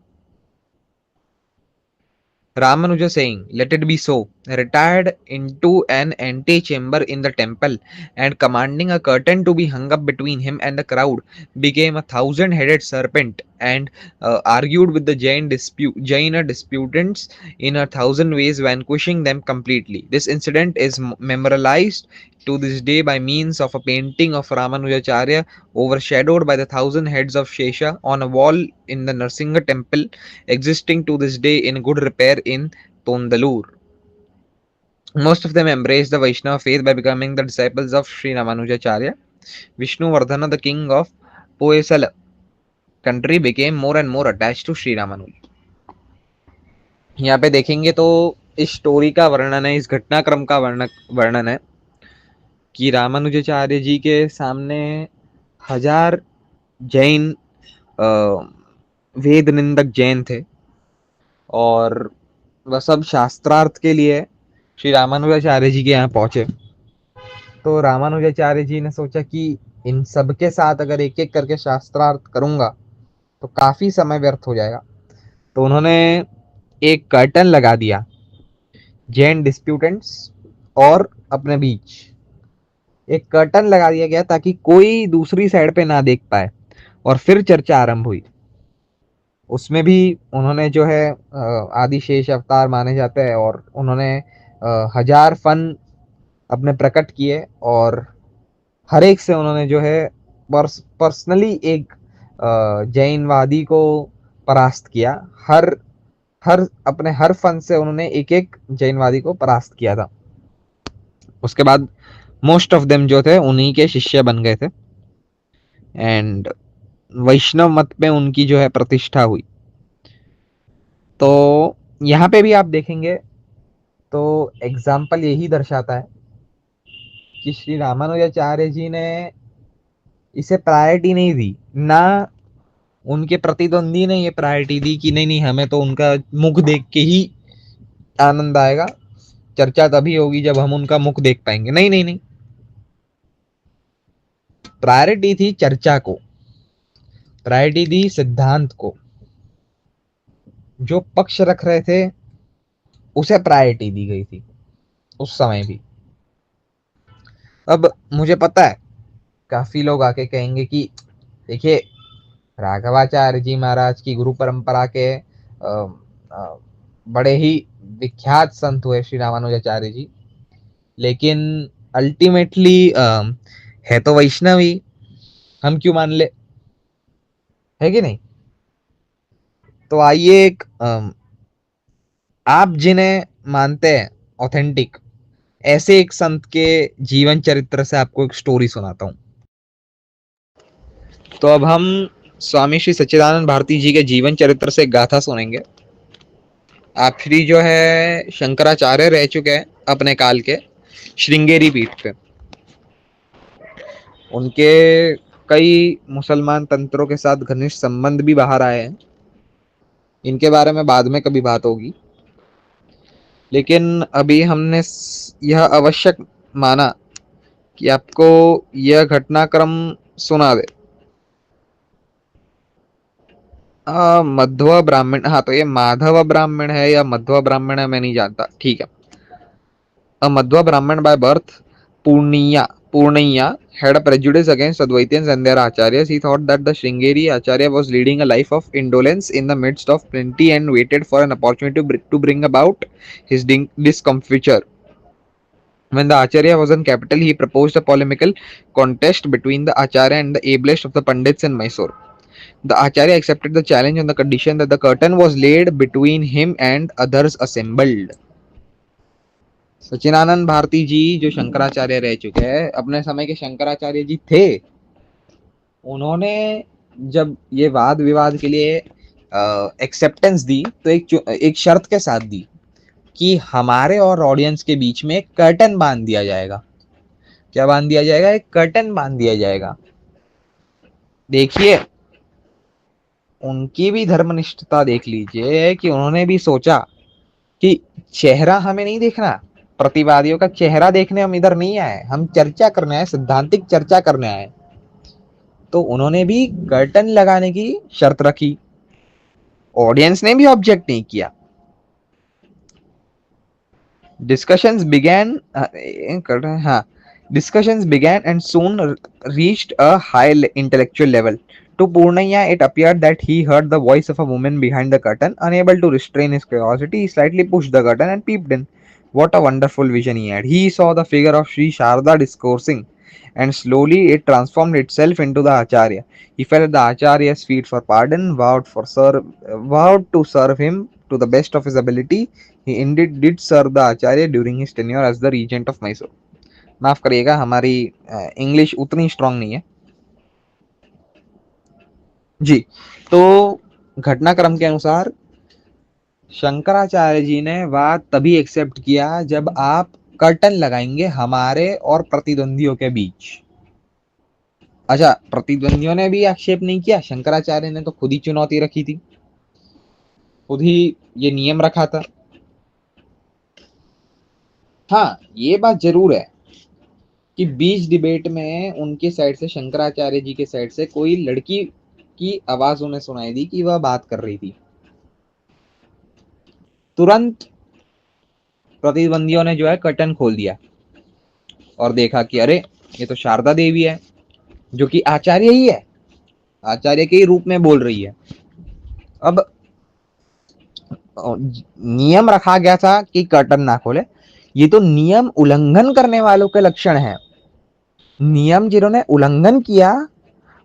Speaker 1: Ramanuja saying, let it be so, retired into an antechamber in the temple, and commanding a curtain to be hung up between him and the crowd, became a thousand-headed serpent, and argued with the Jaina disputants in a thousand ways, vanquishing them completely. This incident is memorialized to this day by means of a painting of Ramanujacharya overshadowed by the thousand heads of Shesha on a wall in the Narsingha temple, existing to this day in good repair in Tondalur. Most of them embraced the Vaishnava faith by becoming the disciples of Sri Ramanujacharya. Vishnuvardhana, the king of Poesala country, became more and more attached to Sri Ramanuja. यहाँ पे देखेंगे तो इस story का वर्णन है, इस घटनाक्रम का वर्णन है कि रामानुजाचार्य जी के सामने 1000 जैन वेद निंदक जैन थे और वह सब शास्त्रार्थ के लिए श्री रामानुजाचार्य जी के यहाँ पहुंचे। तो रामानुजाचार्य जी ने सोचा कि इन सब के साथ अगर एक एक करके शास्त्रार्थ करूंगा तो काफी समय व्यर्थ हो जाएगा। तो उन्होंने एक कर्टन लगा दिया जैन डिस्प्यूटेंट्स और अपने बीच एक कर्टन लगा दिया गया ताकि कोई दूसरी साइड पे ना देख पाए, और फिर चर्चा आरंभ हुई। उसमें भी उन्होंने जो है आदिशेष अवतार माने जाते हैं और उन्होंने 1000 फन अपने प्रकट किए और हर एक से उन्होंने जो है पर्सनली एक जैनवादी को परास्त किया। अपने हर फन से उन्होंने एक एक जैनवादी को परास्त किया था। उसके बाद मोस्ट ऑफ देम जो थे उन्हीं के शिष्य बन गए थे एंड वैष्णव मत में उनकी जो है प्रतिष्ठा हुई। तो यहाँ पे भी आप देखेंगे तो एग्जाम्पल यही दर्शाता है कि श्री रामानुजाचार्य जी ने इसे प्रायोरिटी नहीं दी, ना उनके प्रतिद्वंदी ने ये प्रायोरिटी दी कि नहीं हमें तो उनका मुख देख के ही आनंद आएगा, चर्चा तभी होगी जब हम उनका मुख देख पाएंगे। नहीं, प्रायोरिटी थी चर्चा को, प्रायोरिटी दी सिद्धांत को, जो पक्ष रख रहे थे उसे प्रायोरिटी दी गई थी उस समय भी। अब मुझे पता है काफी लोग आके कहेंगे कि देखिए राघवाचार्य जी महाराज की गुरु परंपरा के बड़े ही विख्यात संत हुए श्री रामानुजाचार्य जी, लेकिन अल्टीमेटली है तो वैष्णवी, हम क्यों मान ले, है कि नहीं। तो आइए एक आप जिन्हें मानते हैं ऑथेंटिक, ऐसे एक संत के जीवन चरित्र से आपको एक स्टोरी सुनाता हूं। तो अब हम स्वामी श्री सच्चिदानंद भारती जी के जीवन चरित्र से गाथा सुनेंगे। आप श्री जो है शंकराचार्य रह चुके हैं अपने काल के श्रृंगेरी पीठ पे। उनके कई मुसलमान तंत्रों के साथ घनिष्ठ संबंध भी बाहर आए हैं, इनके बारे में बाद में कभी बात होगी। लेकिन अभी हमने यह आवश्यक माना कि आपको यह घटनाक्रम सुना दे। मध्व ब्राह्मण, हाँ तो ये माधव ब्राह्मण है या मध्व ब्राह्मण है मैं नहीं जानता, ठीक है। A Madhva Brahmin by birth, Purnaiya had a prejudice against Advaitiyans and their acharyas. He thought that the Sringeri acharya was leading a life of indolence in the midst of plenty and waited for an opportunity to bring about his discomfiture. When the acharya was in capital, he proposed a polemical contest between the acharya and the ablest of the pandits in Mysore. The acharya accepted the challenge on the condition that the curtain was laid between him and others assembled. सच्चिदानंद भारती जी जो शंकराचार्य रह चुके हैं, अपने समय के शंकराचार्य जी थे, उन्होंने जब ये वाद विवाद के लिए एक्सेप्टेंस दी तो एक शर्त के साथ दी कि हमारे और ऑडियंस के बीच में कर्टन बांध दिया जाएगा। क्या बांध दिया जाएगा? एक कर्टन बांध दिया जाएगा। देखिए उनकी भी धर्मनिष्ठता देख लीजिए कि उन्होंने भी सोचा कि चेहरा हमें नहीं देखना, प्रतिवादियों का चेहरा देखने हम इधर नहीं आए, हम चर्चा करने आए, सिद्धांतिक चर्चा करने आए। तो उन्होंने भी कर्टन लगाने की शर्त रखी, ऑडियंस ने भी ऑब्जेक्ट नहीं किया। Discussions began. हाँ. Discussions began and soon reached a high intellectual level. To Purnaya, it appeared that he heard the voice of a woman behind the curtain. Unable to restrain his curiosity, he slightly pushed the curtain and peeped in. What a wonderful vision he had! He saw the figure of Sri Sharda discoursing, and slowly it transformed itself into the Acharya. He fell at the Acharya's feet for pardon, vowed to serve him to the best of his ability. He indeed did serve the Acharya during his tenure as the regent of Mysore. माफ करिएगा, हमारी English उतनी strong नहीं है जी। तो घटनाक्रम के अनुसार शंकराचार्य जी ने बात तभी एक्सेप्ट किया जब आप कर्टन लगाएंगे हमारे और प्रतिद्वंदियों के बीच। अच्छा, प्रतिद्वंदियों ने भी आक्षेप नहीं किया, शंकराचार्य ने तो खुद ही चुनौती रखी थी, खुद ही ये नियम रखा था। हाँ, ये बात जरूर है कि बीच डिबेट में उनके साइड से, शंकराचार्य जी के साइड से, कोई लड़की की आवाज उन्हें सुनाई दी कि वह बात कर रही थी। तुरंत प्रतिद्वंदियों ने जो है कर्टन खोल दिया और देखा कि अरे ये तो शारदा देवी है, जो कि आचार्य ही है, आचार्य के ही रूप में बोल रही है। अब नियम रखा गया था कि कर्टन ना खोले, ये तो नियम उल्लंघन करने वालों के लक्षण है। नियम जिन्होंने उल्लंघन किया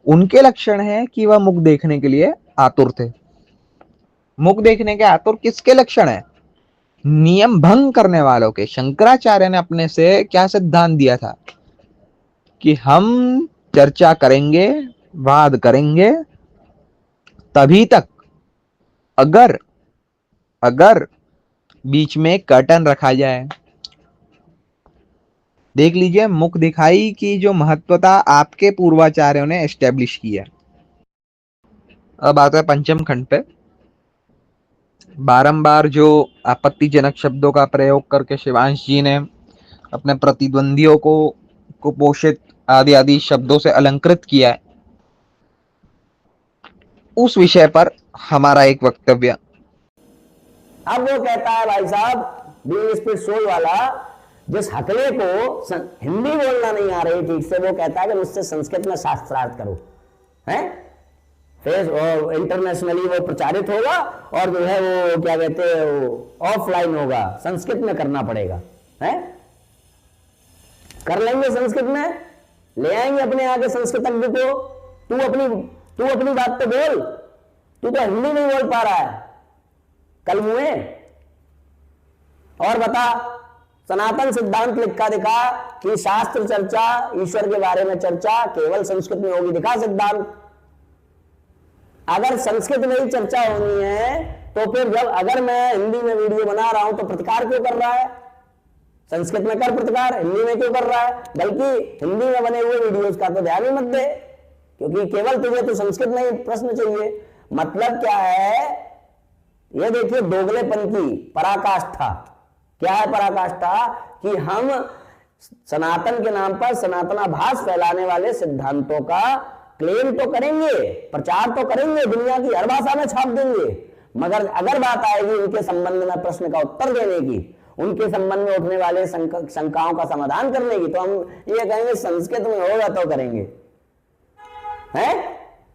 Speaker 1: उनके लक्षण है कि वह मुख देखने के लिए आतुर थे। मुख देखने के आतुर किसके लक्षण है? नियम भंग करने वालों के। शंकराचार्य ने अपने से क्या सिद्धांत दिया था कि हम चर्चा करेंगे, वाद करेंगे तभी तक अगर बीच में कर्टन रखा जाए। देख लीजिए, मुख दिखाई की जो महत्वता आपके पूर्वाचार्यों ने एस्टेब्लिश की है। अब आता है पंचम खंड पे। बारंबार जो आपत्तिजनक शब्दों का प्रयोग करके शिवांश जी ने अपने प्रतिद्वंदियों को कुपोषित आदि आदि शब्दों से अलंकृत किया है, उस विषय पर हमारा एक वक्तव्य।
Speaker 4: अब वो कहता है भाई साहब, बीइंग स्पिरिट सोल वाला, जिस हकले को हिंदी बोलना नहीं आ रही ठीक से, वो कहता है कि मुझसे संस्कृत में शास्त्रार्थ करो, हैं? फिर इंटरनेशनली वो प्रचारित होगा और जो है वो क्या कहते हैं, वो ऑफलाइन होगा, संस्कृत में करना पड़ेगा, हैं? कर लेंगे संस्कृत में, ले आएंगे अपने आगे संस्कृतज्ञ को। तू अपनी बात तो बोल, तू तो हिंदी नहीं बोल पा रहा है कल मुए। और बता, सनातन सिद्धांत लिखा दिखा कि शास्त्र चर्चा, ईश्वर के बारे में चर्चा केवल संस्कृत में होगी, दिखा सिद्धांत। अगर संस्कृत में ही चर्चा होनी है तो फिर जब अगर मैं हिंदी में वीडियो बना रहा हूं तो प्रतिकार क्यों कर रहा है? संस्कृत में कर प्रतिकार, हिंदी में क्यों कर रहा है? बल्कि हिंदी में बने हुए वीडियोस का तो ध्यान ही मत दे, क्योंकि केवल तुझे तो संस्कृत में ही प्रश्न चाहिए। मतलब क्या है? ये देखिए दोगलेपन की पराकाष्ठा। क्या है पराकाष्ठा? कि हम सनातन के नाम पर सनातनाभास फैलाने वाले सिद्धांतों का क्लेम तो करेंगे, प्रचार तो करेंगे, दुनिया की हर भाषा में छाप देंगे, मगर अगर बात आएगी उनके संबंध में प्रश्न का उत्तर देने की, उनके संबंध में उठने वाले शंकाओं का समाधान करने की, तो हम ये कहेंगे संस्कृत में होगा तो करेंगे, हैं?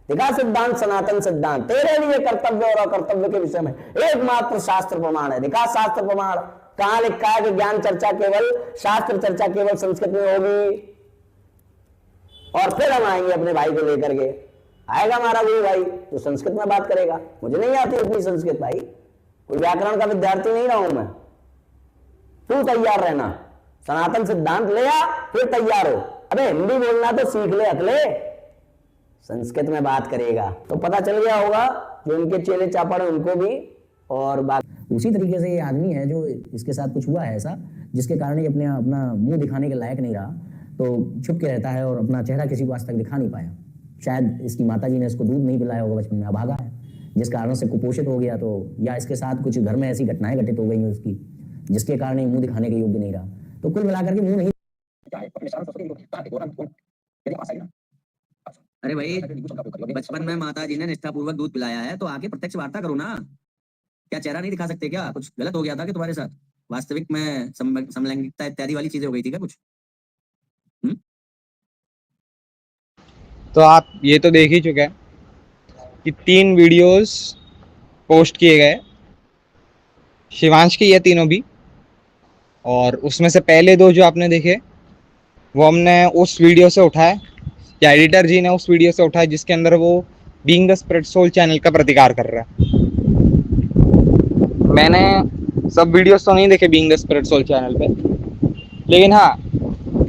Speaker 4: दिखा सिद्धांत, सनातन सिद्धांत तेरे लिए कर्तव्य और अकर्तव्य के विषय में एकमात्र शास्त्र प्रमाण है। दिखा शास्त्र प्रमाण, कहां लिखा है कि ज्ञान चर्चा केवल, शास्त्र चर्चा केवल संस्कृत में होगी? और फिर हम आएंगे अपने भाई को लेकर के, आएगा हमारा गुरु भाई तो संस्कृत में बात करेगा। मुझे नहीं आती उतनी संस्कृत भाई, कोई व्याकरण का विद्यार्थी नहीं रहा हूं मैं। तू तैयार रहना, सनातन सिद्धांत ले आ, फिर तैयार हो। अबे हिंदी बोलना तो सीख ले, अकले, संस्कृत में बात करेगा तो पता चल गया होगा जो उनके चेले चापड़ हैं उनको भी। और बात
Speaker 5: उसी तरीके से ये आदमी है जो इसके साथ कुछ हुआ है ऐसा, जिसके कारण ये अपना मुंह दिखाने के लायक नहीं रहा, तो छुप के रहता है और अपना चेहरा किसी को आज तक दिखा नहीं पाया। शायद इसकी माताजी ने इसको दूध नहीं पिलाया होगा बचपन में, अभागा है, जिस कारण से कुपोषित हो गया, तो या इसके साथ कुछ घर में ऐसी घटनाएं घटित हो गई उसकी, जिसके कारण ये मुंह दिखाने के योग्य नहीं रहा। तो कुल मिलाकर के मुंह नहीं।
Speaker 2: अरे भाई, बचपन में माता जी ने निष्ठापूर्वक दूध पिलाया है तो आके प्रत्यक्ष वार्ता करो ना। क्या चेहरा नहीं दिखा सकते? क्या कुछ गलत हो गया था कि तुम्हारे साथ? वास्तविक में समलैंगिकता इत्यादि वाली चीजें हो गई थी क्या कुछ?
Speaker 1: तो आप ये तो देख ही चुके हैं कि 3 वीडियोस पोस्ट किए गए, शिवांश की ये तीनों भी, और उसमें से पहले 2 जो आपने देखे वो हमने उस वीडियो से उठाए, या एडिटर जी ने उस वीडियो से उठाए जिसके अंदर वो being the spread soul channel का प्रतिकार कर रहा है। मैंने सब वीडियोस तो नहीं देखे being the spread soul channel पे, लेकिन हाँ,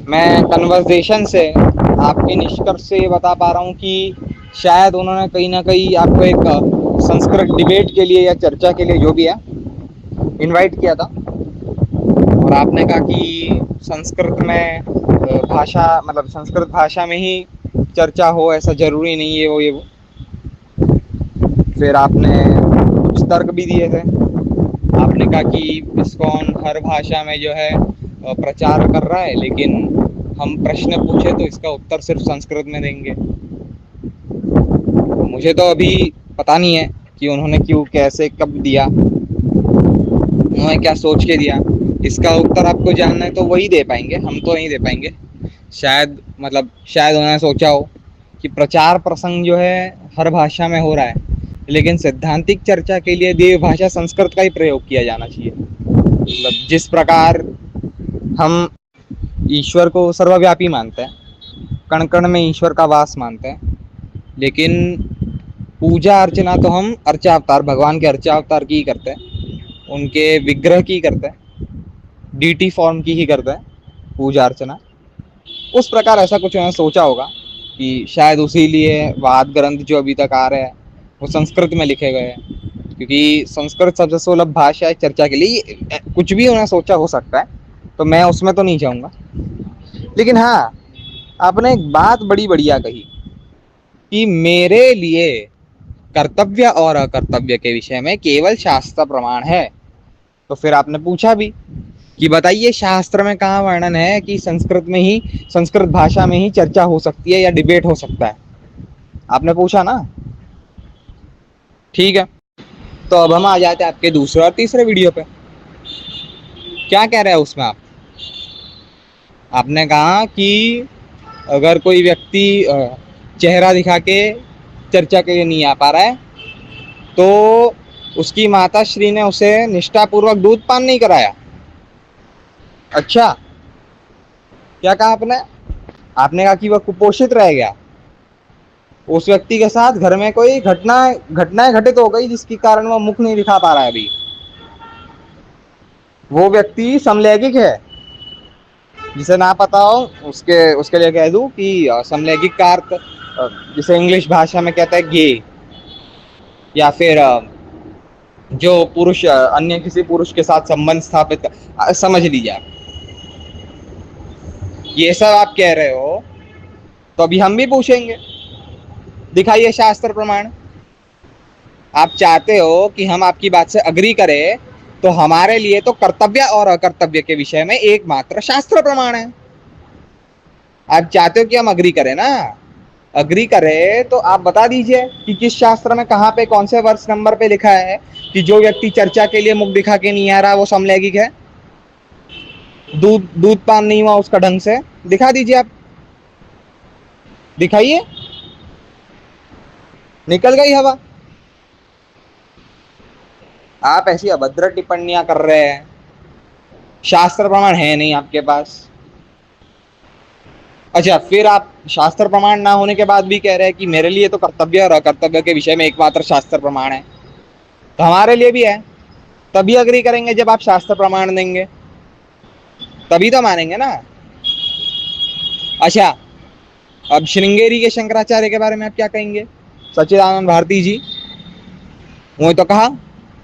Speaker 1: मैं कन्वर्सेशन से, आपके निष्कर्ष से ये बता पा रहा हूँ कि शायद उन्होंने कहीं ना कहीं आपको एक संस्कृत डिबेट के लिए या चर्चा के लिए जो भी है इनवाइट किया था, और आपने कहा कि संस्कृत में भाषा, मतलब संस्कृत भाषा में ही चर्चा हो, ऐसा ज़रूरी नहीं है, वो फिर आपने कुछ तर्क भी दिए थे। आपने कहा कि इस्कॉन हर भाषा में जो है प्रचार कर रहा है, लेकिन हम प्रश्न पूछे तो इसका उत्तर सिर्फ संस्कृत में देंगे। मुझे तो अभी पता नहीं है कि उन्होंने क्यों, कैसे, कब दिया, उन्होंने क्या सोच के दिया। इसका उत्तर आपको जानना है तो वही दे पाएंगे, हम तो नहीं दे पाएंगे। शायद उन्होंने सोचा हो कि प्रचार प्रसंग जो है हर भाषा में हो रहा है, लेकिन सैद्धांतिक चर्चा के लिए देव भाषा संस्कृत का ही प्रयोग किया जाना चाहिए। मतलब जिस प्रकार हम ईश्वर को सर्वव्यापी मानते हैं, कण कण में ईश्वर का वास मानते हैं, लेकिन पूजा अर्चना तो हम अर्चावतार, भगवान के अर्चावतार की ही करते हैं, उनके विग्रह की करते हैं, डीटी फॉर्म की ही करते हैं पूजा अर्चना। उस प्रकार ऐसा कुछ उन्होंने सोचा होगा कि शायद उसी लिए वाद ग्रंथ जो अभी तक आ रहे हैं वो संस्कृत में लिखे गए हैं, क्योंकि संस्कृत सबसे सुलभ भाषा है चर्चा के लिए। कुछ भी उन्होंने सोचा हो सकता है, तो मैं उसमें तो नहीं जाऊँगा। लेकिन हाँ, आपने एक बात बड़ी बढ़िया कही कि मेरे लिए कर्तव्य और अकर्तव्य के विषय में केवल शास्त्र प्रमाण है। तो फिर आपने पूछा भी कि बताइए शास्त्र में कहाँ वर्णन है कि संस्कृत भाषा में ही चर्चा हो सकती है या डिबेट हो सकता है, आपने पूछा ना। ठीक है, तो अब हम आ जाते हैं आपके दूसरे और तीसरे वीडियो पे। क्या कह रहे हैं उसमें आपने कहा कि अगर कोई व्यक्ति चेहरा दिखा के चर्चा के लिए नहीं आ पा रहा है तो उसकी माता श्री ने उसे निष्ठापूर्वक दूध पान नहीं कराया। अच्छा, क्या कहा आपने कहा कि वह कुपोषित रह गया, उस व्यक्ति के साथ घर में कोई घटनाएं घटित हो गई जिसके कारण वह मुख नहीं दिखा पा रहा है अभी, वो व्यक्ति समलैंगिक है। जिसे ना पता हो उसके लिए कह दूं कि समलैंगिक का अर्थ जिसे इंग्लिश भाषा में कहता है गे, या फिर जो पुरुष अन्य किसी पुरुष के साथ संबंध स्थापित समझ लीजिए आप। ये सब आप कह रहे हो तो अभी हम भी पूछेंगे, दिखाइए शास्त्र प्रमाण। आप चाहते हो कि हम आपकी बात से अग्री करें, तो हमारे लिए तो कर्तव्य और अकर्तव्य के विषय में एकमात्र शास्त्र प्रमाण है। आप चाहते हो कि हम अग्री करें ना, अग्री करें तो आप बता दीजिए कि किस शास्त्र में कहाँ पे कौन से वर्ष नंबर पे लिखा है कि जो व्यक्ति चर्चा के लिए मुख दिखा के नहीं आ रहा वो समलैंगिक है, दूध पान नहीं हुआ उसका ढंग से। दिखा दीजिए, आप दिखाइए। निकल गई हवा। आप ऐसी अभद्र टिप्पणियां कर रहे हैं, शास्त्र प्रमाण है नहीं आपके पास। अच्छा, फिर आप शास्त्र प्रमाण ना होने के बाद भी कह रहे हैं कि मेरे लिए तो कर्तव्य और अकर्तव्य के विषय में एकमात्र शास्त्र प्रमाण है, तो हमारे लिए भी है। तभी अग्री करेंगे जब आप शास्त्र प्रमाण देंगे, तभी तो मानेंगे ना। अच्छा, अब श्रृंगेरी के शंकराचार्य के बारे में आप क्या कहेंगे? सच्चिदानंद भारती जी, उन्होंने तो कहा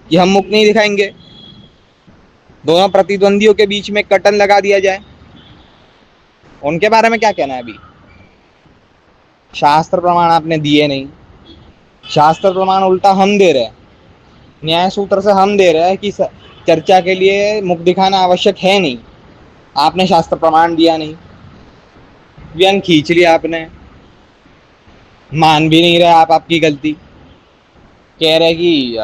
Speaker 1: कि हम मुख नहीं दिखाएंगे, दोनों प्रतिद्वंदियों के बीच में कर्टन लगा दिया जाए। उनके बारे में क्या कहना है? अभी शास्त्र प्रमाण आपने दिए नहीं, शास्त्र प्रमाण उल्टा हम दे रहे हैं, न्याय सूत्र से हम दे रहे हैं कि चर्चा के लिए मुख दिखाना आवश्यक है नहीं, आपने शास्त्र प्रमाण दिया नहीं, व्यंग खींच लिया आपने, मान भी नहीं रहे आप आपकी गलती, कह रहे कि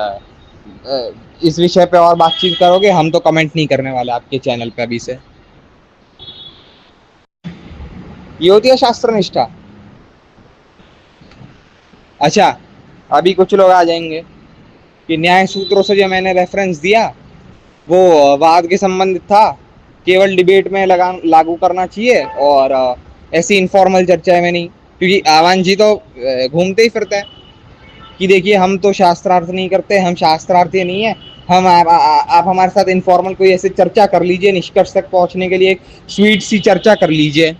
Speaker 1: इस विषय पे और बातचीत करोगे, हम तो कमेंट नहीं करने वाले आपके चैनल पे अभी से। ये होती है शास्त्र निष्ठा। अच्छा, अभी कुछ लोग आ जाएंगे कि न्याय सूत्रों से जो मैंने रेफरेंस दिया वो वाद के संबंधित था, केवल डिबेट में लागू करना चाहिए, और ऐसी इनफॉर्मल चर्चा में नहीं। क्योंकि आवान जी तो घूमते ही फिरते हैं कि देखिए हम तो शास्त्रार्थ नहीं करते, हम शास्त्रार्थी नहीं है, हम आप हमारे साथ इनफॉर्मल कोई ऐसी चर्चा कर लीजिए, निष्कर्ष तक पहुंचने के लिए एक स्वीट सी चर्चा कर लीजिए।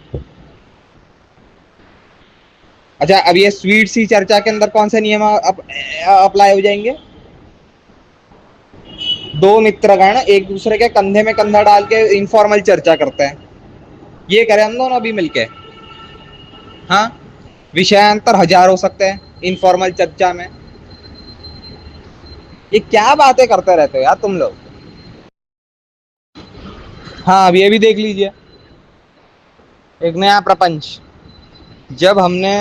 Speaker 1: अच्छा, अब ये स्वीट सी चर्चा के अंदर कौन से नियम अप्लाई हो जाएंगे? दो मित्रगण एक दूसरे के कंधे में कंधा डाल के इनफॉर्मल चर्चा करते हैं, ये करें हम दोनों अभी मिलके। हाँ, विषयांतर हजार हो सकते हैं इनफॉर्मल चर्चा में। ये क्या बातें करते रहते हो यार तुम लोग। हाँ, अब ये भी देख लीजिए एक नया प्रपंच। जब हमने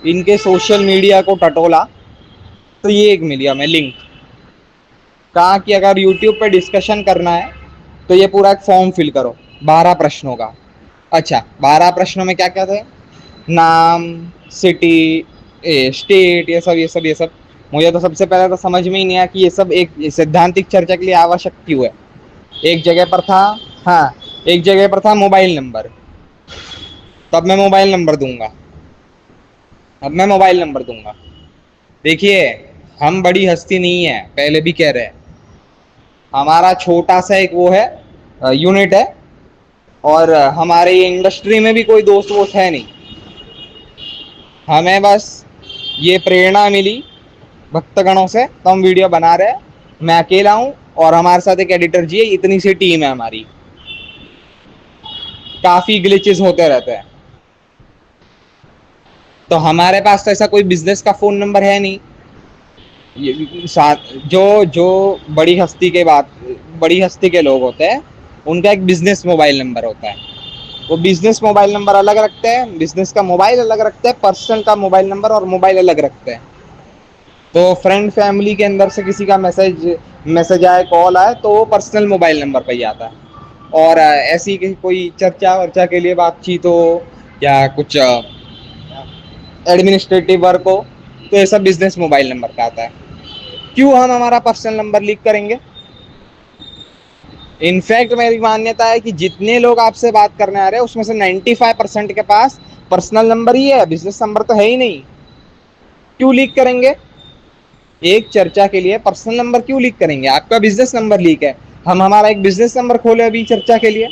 Speaker 1: इनके सोशल मीडिया को टटोला तो ये एक मिली हमें लिंक, कहा कि अगर YouTube पे डिस्कशन करना है तो ये पूरा एक फॉर्म फिल करो 12 प्रश्नों का। अच्छा, 12 प्रश्नों में क्या क्या थे? नाम, सिटी, स्टेट, ये सब। मुझे तो सबसे पहले तो समझ में ही नहीं आया कि ये सब एक सैद्धांतिक चर्चा के लिए आवश्यक क्यों है। एक जगह पर था, हाँ, एक जगह पर था मोबाइल नंबर, तो अब मैं मोबाइल नंबर दूंगा। देखिए, हम बड़ी हस्ती नहीं है, पहले भी कह रहे हैं, हमारा छोटा सा एक वो है, यूनिट है, और हमारे ये इंडस्ट्री में भी कोई दोस्त वोस्त है नहीं। हमें बस ये प्रेरणा मिली भक्तगणों से तो हम वीडियो बना रहे हैं। मैं अकेला हूं और हमारे साथ एक एडिटर जी है, इतनी सी टीम है हमारी। काफी ग्लिचेस होते रहते हैं, तो हमारे पास तो ऐसा कोई बिजनेस का फोन नंबर है नहीं। जो बड़ी हस्ती के लोग होते हैं उनका एक बिजनेस मोबाइल नंबर होता है, वो बिजनेस मोबाइल नंबर अलग रखते हैं, बिजनेस का मोबाइल अलग रखते हैं, पर्सनल का मोबाइल नंबर और मोबाइल अलग रखते हैं। तो फ्रेंड फैमिली के अंदर से किसी का मैसेज आए, कॉल आए, तो वो पर्सनल मोबाइल नंबर पर ही आता है। और ऐसी कोई चर्चा वर्चा के लिए बातचीत हो या कुछ एडमिनिस्ट्रेटिव वर्क हो तो ये सब बिजनेस मोबाइल नंबर का आता है। क्यों हम हमारा पर्सनल नंबर लीक करेंगे? इनफैक्ट मेरी मान्यता है कि जितने लोग आपसे बात करने आ रहे हैं उसमें से 95% के पास पर्सनल नंबर ही है, बिजनेस नंबर तो है ही नहीं। क्यों लीक करेंगे? एक चर्चा के लिए पर्सनल नंबर क्यों लीक करेंगे? आपका बिजनेस नंबर लीक है, हम हमारा एक बिजनेस नंबर खोले अभी चर्चा के लिए।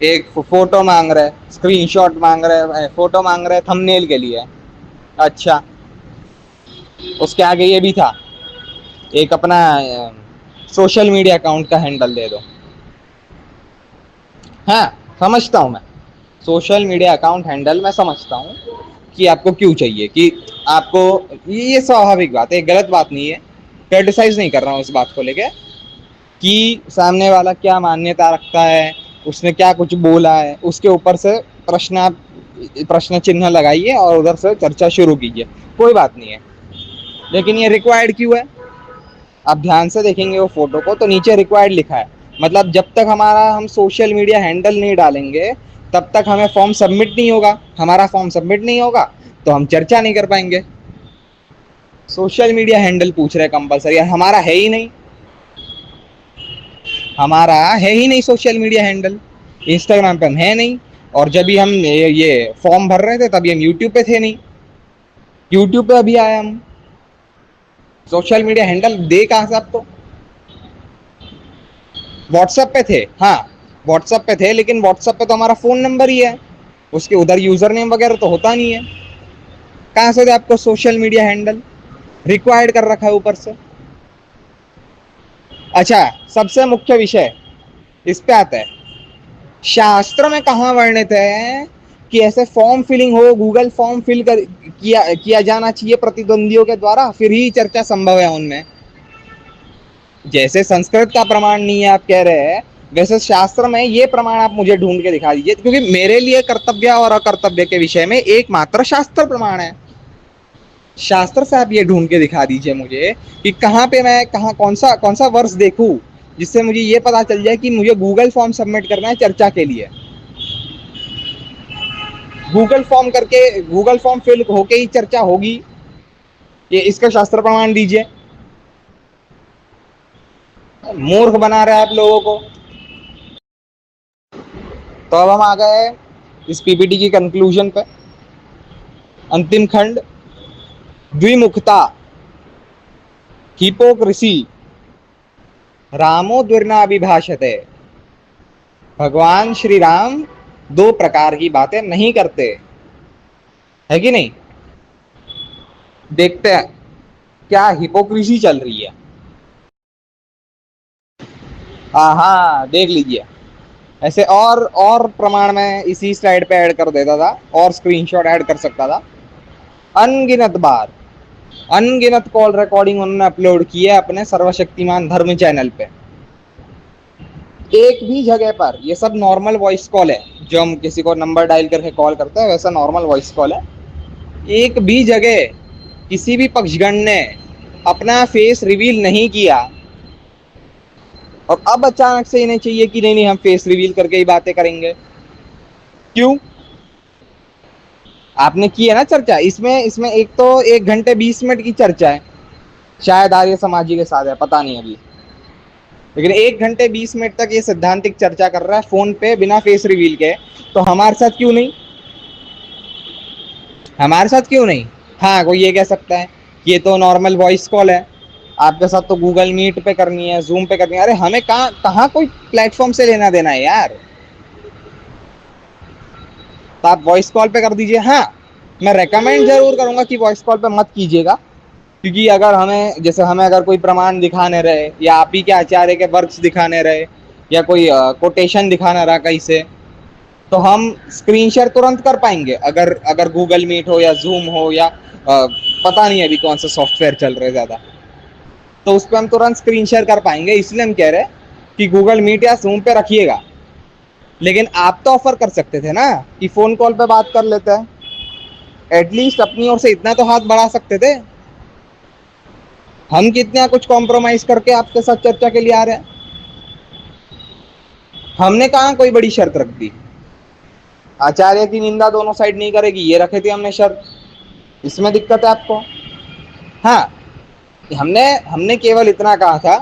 Speaker 1: एक फोटो मांग रहे, स्क्रीनशॉट मांग रहे, फोटो मांग रहे थंबनेल के लिए। अच्छा, उसके आगे ये भी था, एक अपना सोशल मीडिया अकाउंट का हैंडल दे दो। हाँ, समझता हूँ मैं, सोशल मीडिया अकाउंट हैंडल मैं समझता हूँ कि आपको क्यों चाहिए, कि आपको ये स्वाभाविक बात है, गलत बात नहीं है, क्रिटिसाइज नहीं कर रहा हूँ इस बात को लेके कि सामने वाला क्या मान्यता रखता है, उसने क्या कुछ बोला है, उसके ऊपर से प्रश्न चिन्ह लगाइए और उधर से चर्चा शुरू कीजिए, कोई बात नहीं है। लेकिन ये रिक्वायर्ड क्यों है? आप ध्यान से देखेंगे वो फोटो को तो नीचे रिक्वायर्ड लिखा है, मतलब जब तक हम सोशल मीडिया हैंडल नहीं डालेंगे तब तक हमें फॉर्म सबमिट नहीं होगा। हमारा फॉर्म सबमिट नहीं होगा तो हम चर्चा नहीं कर पाएंगे। सोशल मीडिया हैंडल पूछ रहे कंपलसरी, हमारा है ही नहीं सोशल मीडिया हैंडल। इंस्टाग्राम पे हम है नहीं, और जब भी हम ये फॉर्म भर रहे थे तभी हम यूट्यूब पे थे नहीं, यूट्यूब पे अभी आया हम। सोशल मीडिया हैंडल दे कहां से आपको? व्हाट्सएप पे थे, हाँ व्हाट्सएप पे थे, लेकिन व्हाट्सएप पे तो हमारा फोन नंबर ही है, उसके उधर यूजर नेम वगैरह तो होता नहीं है। कहां से दे आपको सोशल मीडिया हैंडल? रिक्वायर्ड कर रखा है ऊपर से। अच्छा, सबसे मुख्य विषय इस पे आता है, शास्त्र में कहाँ वर्णित है कि ऐसे फॉर्म फिलिंग हो, गूगल फॉर्म फिल किया जाना चाहिए प्रतिद्वंदियों के द्वारा, फिर ही चर्चा संभव है उनमें। जैसे संस्कृत का प्रमाण नहीं है आप कह रहे हैं, वैसे शास्त्र में ये प्रमाण आप मुझे ढूंढ के दिखा दीजिए, क्योंकि मेरे लिए कर्तव्य और अकर्तव्य के विषय में एकमात्र शास्त्र प्रमाण है। शास्त्र से आप ये ढूंढ के दिखा दीजिए मुझे कि कहाँ पे मैं कहाँ कौन सा वर्ष देखूं जिससे मुझे ये पता चल जाए कि मुझे गूगल फॉर्म सबमिट करना है चर्चा के लिए। गूगल फॉर्म फिल होके ही चर्चा होगी, ये इसका शास्त्र प्रमाण दीजिए। मूर्ख बना रहे हैं आप लोगों को। तो अब हम आ गए इस पीपीटी की कंक्लूजन पे। अंतिम खंड, द्विमुखता, हिपोक्रेसी, रामो द्विर्नाभिभाषते। भगवान श्री राम दो प्रकार की बातें नहीं करते, है कि नहीं? देखते हैं क्या हिपोक्रेसी चल रही है। हाँ, देख लीजिए। ऐसे और प्रमाण में इसी स्लाइड पे ऐड कर देता था और स्क्रीनशॉट ऐड कर सकता था। अनगिनत बार, अनगिनत कॉल रिकॉर्डिंग उन्होंने अपलोड की है अपने सर्वशक्तिमान धर्म चैनल पे। एक भी जगह पर, ये सब नॉर्मल वॉइस कॉल है, जो हम किसी को नंबर डायल करके कॉल करते हैं वैसा नॉर्मल वॉइस कॉल है। एक भी जगह किसी भी पक्षगण ने अपना फेस रिवील नहीं किया, और अब अचानक से इन्हें चाहिए कि नहीं हम फेस रिवील करके ही बातें करेंगे। क्यों? आपने की है ना चर्चा, इसमें एक तो 1 घंटे 20 मिनट की चर्चा है, शायद आर्य समाजी के साथ है, पता नहीं अभी, लेकिन 1 घंटे 20 मिनट तक ये सिद्धांतिक चर्चा कर रहा है फोन पे बिना फेस रिवील के। तो हमारे साथ क्यों नहीं? हमारे साथ क्यों नहीं? हाँ, कोई ये कह सकता है ये तो नॉर्मल वॉइस कॉल है, आपके साथ तो गूगल मीट पे करनी है, जूम पे करनी है। अरे हमें कहाँ कोई प्लेटफॉर्म से लेना देना है यार। तो आप वॉइस कॉल पे कर दीजिए। हाँ, मैं रेकमेंड जरूर करूंगा कि वॉइस कॉल पे मत कीजिएगा, क्योंकि अगर हमें अगर कोई प्रमाण दिखाने रहे, या आप ही के आचार्य के वर्क्स दिखाने रहे, या कोई कोटेशन दिखाना रहा कहीं से, तो हम स्क्रीन शेयर तुरंत कर पाएंगे। अगर गूगल मीट हो या जूम हो या पता नहीं अभी कौन सा सॉफ्टवेयर चल रहे ज्यादा, तो उस पर हम तुरंत स्क्रीन शेयर कर पाएंगे। इसलिए हम कह रहे हैं कि गूगल मीट या जूम पे रखिएगा। लेकिन आप तो ऑफर कर सकते थे ना कि फोन कॉल पे बात कर लेते हैं, एटलीस्ट अपनी ओर से इतना तो हाथ बढ़ा सकते थे। हम कितना कुछ कॉम्प्रोमाइज करके आपके साथ चर्चा के लिए आ रहे हैं। हमने कहाँ कोई बड़ी शर्त रख दी? आचार्य की निंदा दोनों साइड नहीं करेगी, ये रखे थे हमने शर्त। इसमें दिक्कत है आपको? हाँ, हमने केवल इतना कहा था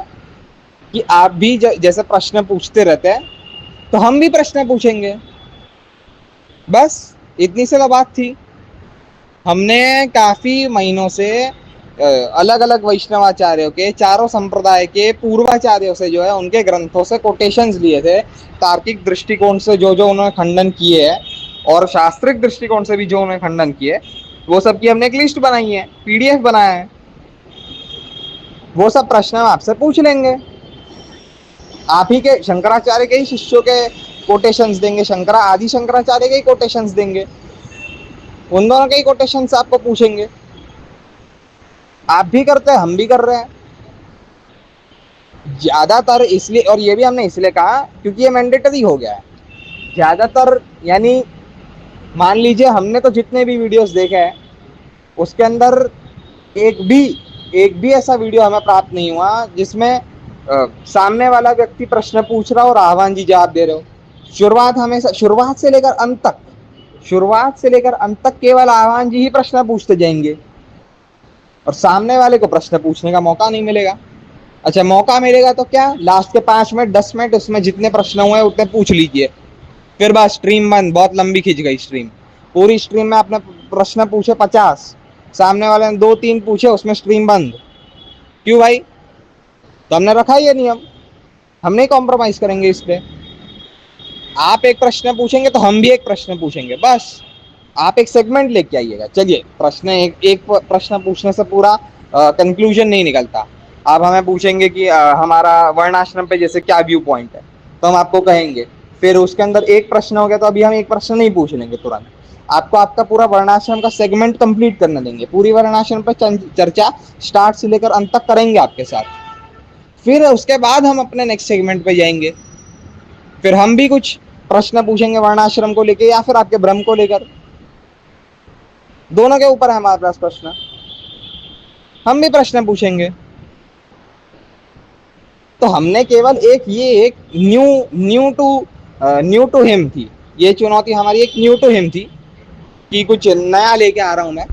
Speaker 1: कि आप भी जैसे प्रश्न पूछते रहते हैं तो हम भी प्रश्न पूछेंगे, बस इतनी सी बात थी। हमने काफी महीनों से अलग अलग वैष्णवाचार्यों के, चारों संप्रदाय के पूर्वाचार्यों से जो है उनके ग्रंथों से कोटेशंस लिए थे, तार्किक दृष्टिकोण से जो उन्होंने खंडन किए हैं, और शास्त्रिक दृष्टिकोण से भी जो उन्होंने खंडन किए, वो सब की हमने एक लिस्ट बनाई है, पीडीएफ बनाया है। वो सब प्रश्न हम आपसे पूछ लेंगे। आप ही के शंकराचार्य के ही शिष्यों के कोटेशंस देंगे, आदि शंकराचार्य के ही कोटेशंस देंगे, उन दोनों के ही कोटेशंस आपको पूछेंगे। आप भी करते हैं, हम भी कर रहे हैं ज्यादातर। इसलिए, और ये भी हमने इसलिए कहा क्योंकि ये मैंडेटरी हो गया है ज्यादातर। यानी मान लीजिए हमने तो जितने भी वीडियोस देखे हैं उसके अंदर एक भी ऐसा वीडियो हमें प्राप्त नहीं हुआ जिसमें सामने वाला व्यक्ति प्रश्न पूछ रहा हो और आह्वान जी जवाब दे रहे हो। शुरुआत से लेकर अंत तक केवल आह्वान जी ही प्रश्न पूछते जाएंगे, और सामने वाले को प्रश्न पूछने का मौका नहीं मिलेगा। अच्छा, मौका मिलेगा तो क्या, लास्ट के 5 मिनट 10 मिनट उसमें जितने प्रश्न हुए उतने पूछ लीजिए, फिर बस स्ट्रीम बंद। बहुत लंबी खिंच गई स्ट्रीम। पूरी स्ट्रीम में आपने प्रश्न पूछे 50, सामने वाले ने 2-3 पूछे, उसमें स्ट्रीम बंद। क्यों भाई? तो हमने रखा ये नियम, हम नहीं कॉम्प्रोमाइज करेंगे इस पे। आप एक प्रश्न पूछेंगे तो हम भी एक प्रश्न पूछेंगे, बस आप एक सेगमेंट लेके आइएगा। चलिए, एक प्रश्न पूछने से पूरा कंक्लूजन नहीं निकलता। आप हमें पूछेंगे कि हमारा वर्णाश्रम पे जैसे क्या व्यू पॉइंट है, तो हम आपको कहेंगे। फिर उसके अंदर एक प्रश्न हो गया तो अभी हम एक प्रश्न नहीं पूछ लेंगे तुरंत, आपको आपका पूरा वर्णाश्रम का सेगमेंट कंप्लीट करने देंगे। पूरी वर्णाश्रम पर चर्चा स्टार्ट से लेकर अंत तक करेंगे आपके साथ। फिर उसके बाद हम अपने नेक्स्ट सेगमेंट पे जाएंगे। फिर हम भी कुछ प्रश्न पूछेंगे वर्णाश्रम को लेकर या फिर आपके ब्रह्म को लेकर, दोनों के ऊपर है हमारे पास प्रश्न। हम भी प्रश्न पूछेंगे। तो हमने केवल एक न्यू टू हिम थी, ये चुनौती हमारी एक न्यू टू हिम थी कि कुछ नया लेके आ रहा हूं मैं,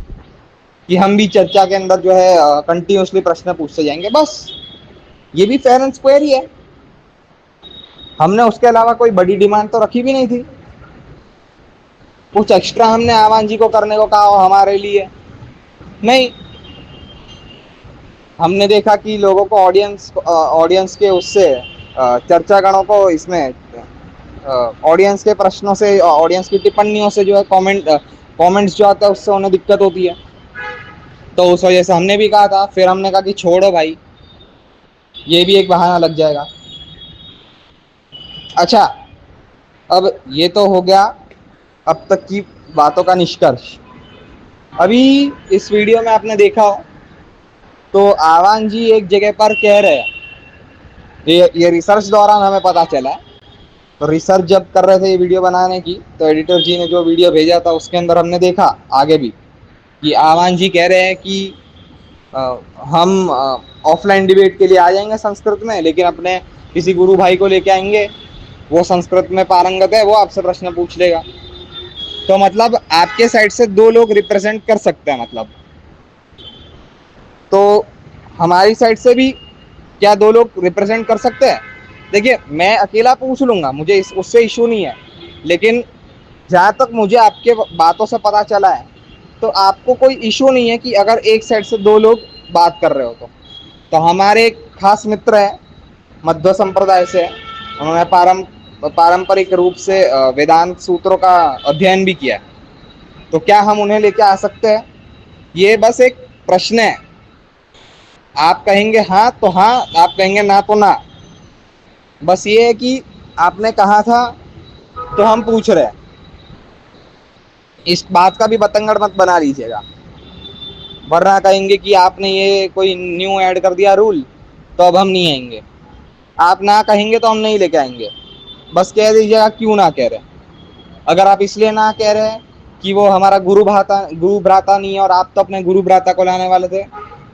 Speaker 1: कि हम भी चर्चा के अंदर जो है कंटिन्यूसली प्रश्न पूछते जाएंगे, बस ये भी फेयर एंड स्क्वायर ही है। हमने उसके अलावा कोई बड़ी डिमांड तो रखी भी नहीं थी। कुछ एक्स्ट्रा हमने आवान जी को करने को कहा हो हमारे लिए नहीं। हमने देखा कि लोगों को ऑडियंस के उससे चर्चागणों को इसमें ऑडियंस के प्रश्नों से, ऑडियंस की टिप्पणियों से जो है कमेंट्स जो आता है उससे उन्हें दिक्कत होती है। तो उस वजह से हमने भी कहा था, फिर हमने कहा कि छोड़ो भाई, ये भी एक बहाना लग जाएगा। अच्छा, अब ये तो हो गया अब तक की बातों का निष्कर्ष। अभी इस वीडियो में आपने देखा हो तो आवान जी एक जगह पर कह रहे हैं, ये रिसर्च दौरान हमें पता चला है। तो रिसर्च जब कर रहे थे ये वीडियो बनाने की, तो एडिटर जी ने जो वीडियो भेजा था उसके अंदर हमने देखा आगे भी कि आवान जी कह रहे हैं कि हम ऑफलाइन डिबेट के लिए आ जाएंगे संस्कृत में, लेकिन अपने किसी गुरु भाई को लेके आएंगे, वो संस्कृत में पारंगत है, वो आपसे प्रश्न पूछ लेगा। तो मतलब आपके साइड से 2 लोग रिप्रेजेंट कर सकते हैं, मतलब तो हमारी साइड से भी क्या 2 लोग रिप्रेजेंट कर सकते हैं? देखिए, मैं अकेला पूछ लूंगा, मुझे उससे इशू नहीं है, लेकिन जहाँ तक मुझे आपके बातों से पता चला है तो आपको कोई इशू नहीं है कि अगर एक साइड से 2 लोग बात कर रहे हो तो हमारे एक खास मित्र है मध्व संप्रदाय से, उन्होंने पारंपरिक रूप से वेदांत सूत्रों का अध्ययन भी किया है, तो क्या हम उन्हें लेके आ सकते हैं? ये बस एक प्रश्न है। आप कहेंगे हाँ तो हाँ, आप कहेंगे ना तो ना। बस ये है कि आपने कहा था तो हम पूछ रहे हैं, इस बात का भी बतंगड़ मत बना लीजिएगा, वरना कहेंगे कि आपने ये कोई न्यू ऐड कर दिया रूल तो अब हम नहीं आएंगे। आप ना कहेंगे तो हम नहीं लेके आएंगे, बस कह दीजिएगा क्यों ना कह रहे। अगर आप इसलिए ना कह रहे हैं कि वो हमारा गुरु भ्राता नहीं है और आप तो अपने गुरु भ्राता को लाने वाले थे,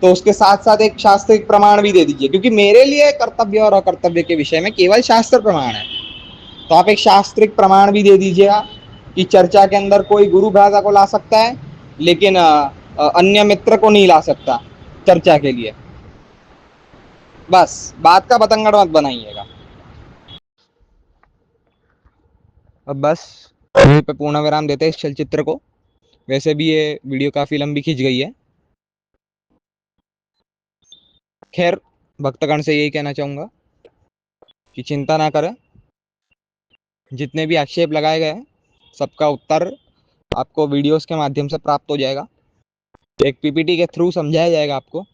Speaker 1: तो उसके साथ साथ एक शास्त्रिक प्रमाण भी दे दीजिए, क्योंकि मेरे लिए कर्तव्य और अकर्तव्य के विषय में केवल शास्त्र प्रमाण है। तो आप एक शास्त्रिक प्रमाण भी दे दीजिएगा कि चर्चा के अंदर कोई गुरु भ्राता को ला सकता है, लेकिन अन्य मित्र को नहीं ला सकता चर्चा के लिए। बस बात का बतंगड़ मत बनाइएगा। अब बस यहीं पे पूर्ण विराम देते हैं इस चलचित्र को। वैसे भी ये वीडियो काफ़ी लंबी खिंच गई है। खैर, भक्तगण से यही कहना चाहूँगा कि चिंता ना करें, जितने भी आक्षेप लगाए गए हैं सबका उत्तर आपको वीडियोस के माध्यम से प्राप्त हो जाएगा। एक पीपीटी के थ्रू समझाया जाएगा आपको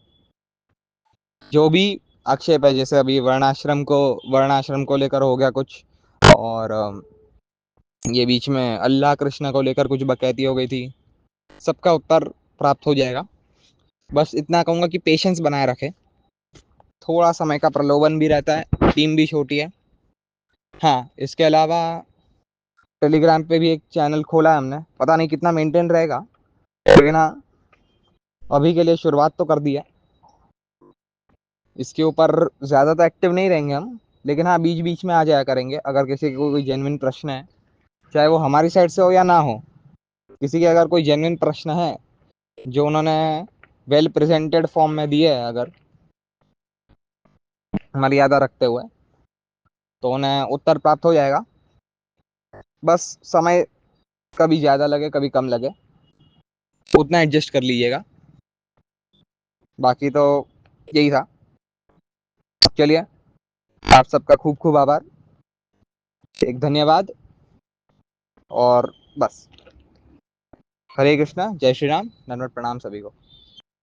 Speaker 1: जो भी आक्षेप है। जैसे अभी वर्णाश्रम को लेकर हो गया कुछ, और ये बीच में अल्लाह कृष्ण को लेकर कुछ बकैती हो गई थी, सबका उत्तर प्राप्त हो जाएगा। बस इतना कहूँगा कि पेशेंस बनाए रखें, थोड़ा समय का प्रलोभन भी रहता है, टीम भी छोटी है। हाँ, इसके अलावा टेलीग्राम पे भी एक चैनल खोला है हमने, पता नहीं कितना मेंटेन रहेगा, लेकिन हाँ अभी के लिए शुरुआत तो कर दिया। इसके ऊपर ज़्यादा तो एक्टिव नहीं रहेंगे हम, लेकिन हाँ बीच बीच में आ जाया करेंगे। अगर किसी को कोई जेन्युइन प्रश्न है, चाहे वो हमारी साइड से हो या ना हो, किसी के अगर कोई जेन्युइन प्रश्न है जो उन्होंने वेल प्रेजेंटेड फॉर्म में दिए है, अगर मर्यादा रखते हुए, तो उन्हें उत्तर प्राप्त हो जाएगा। बस समय कभी ज़्यादा लगे कभी कम लगे, उतना एडजस्ट कर लीजिएगा। बाकी तो यही था। चलिए, आप सबका खूब खूब आभार, एक धन्यवाद, और बस हरे कृष्णा, जय श्री राम, दंडवत प्रणाम सभी को।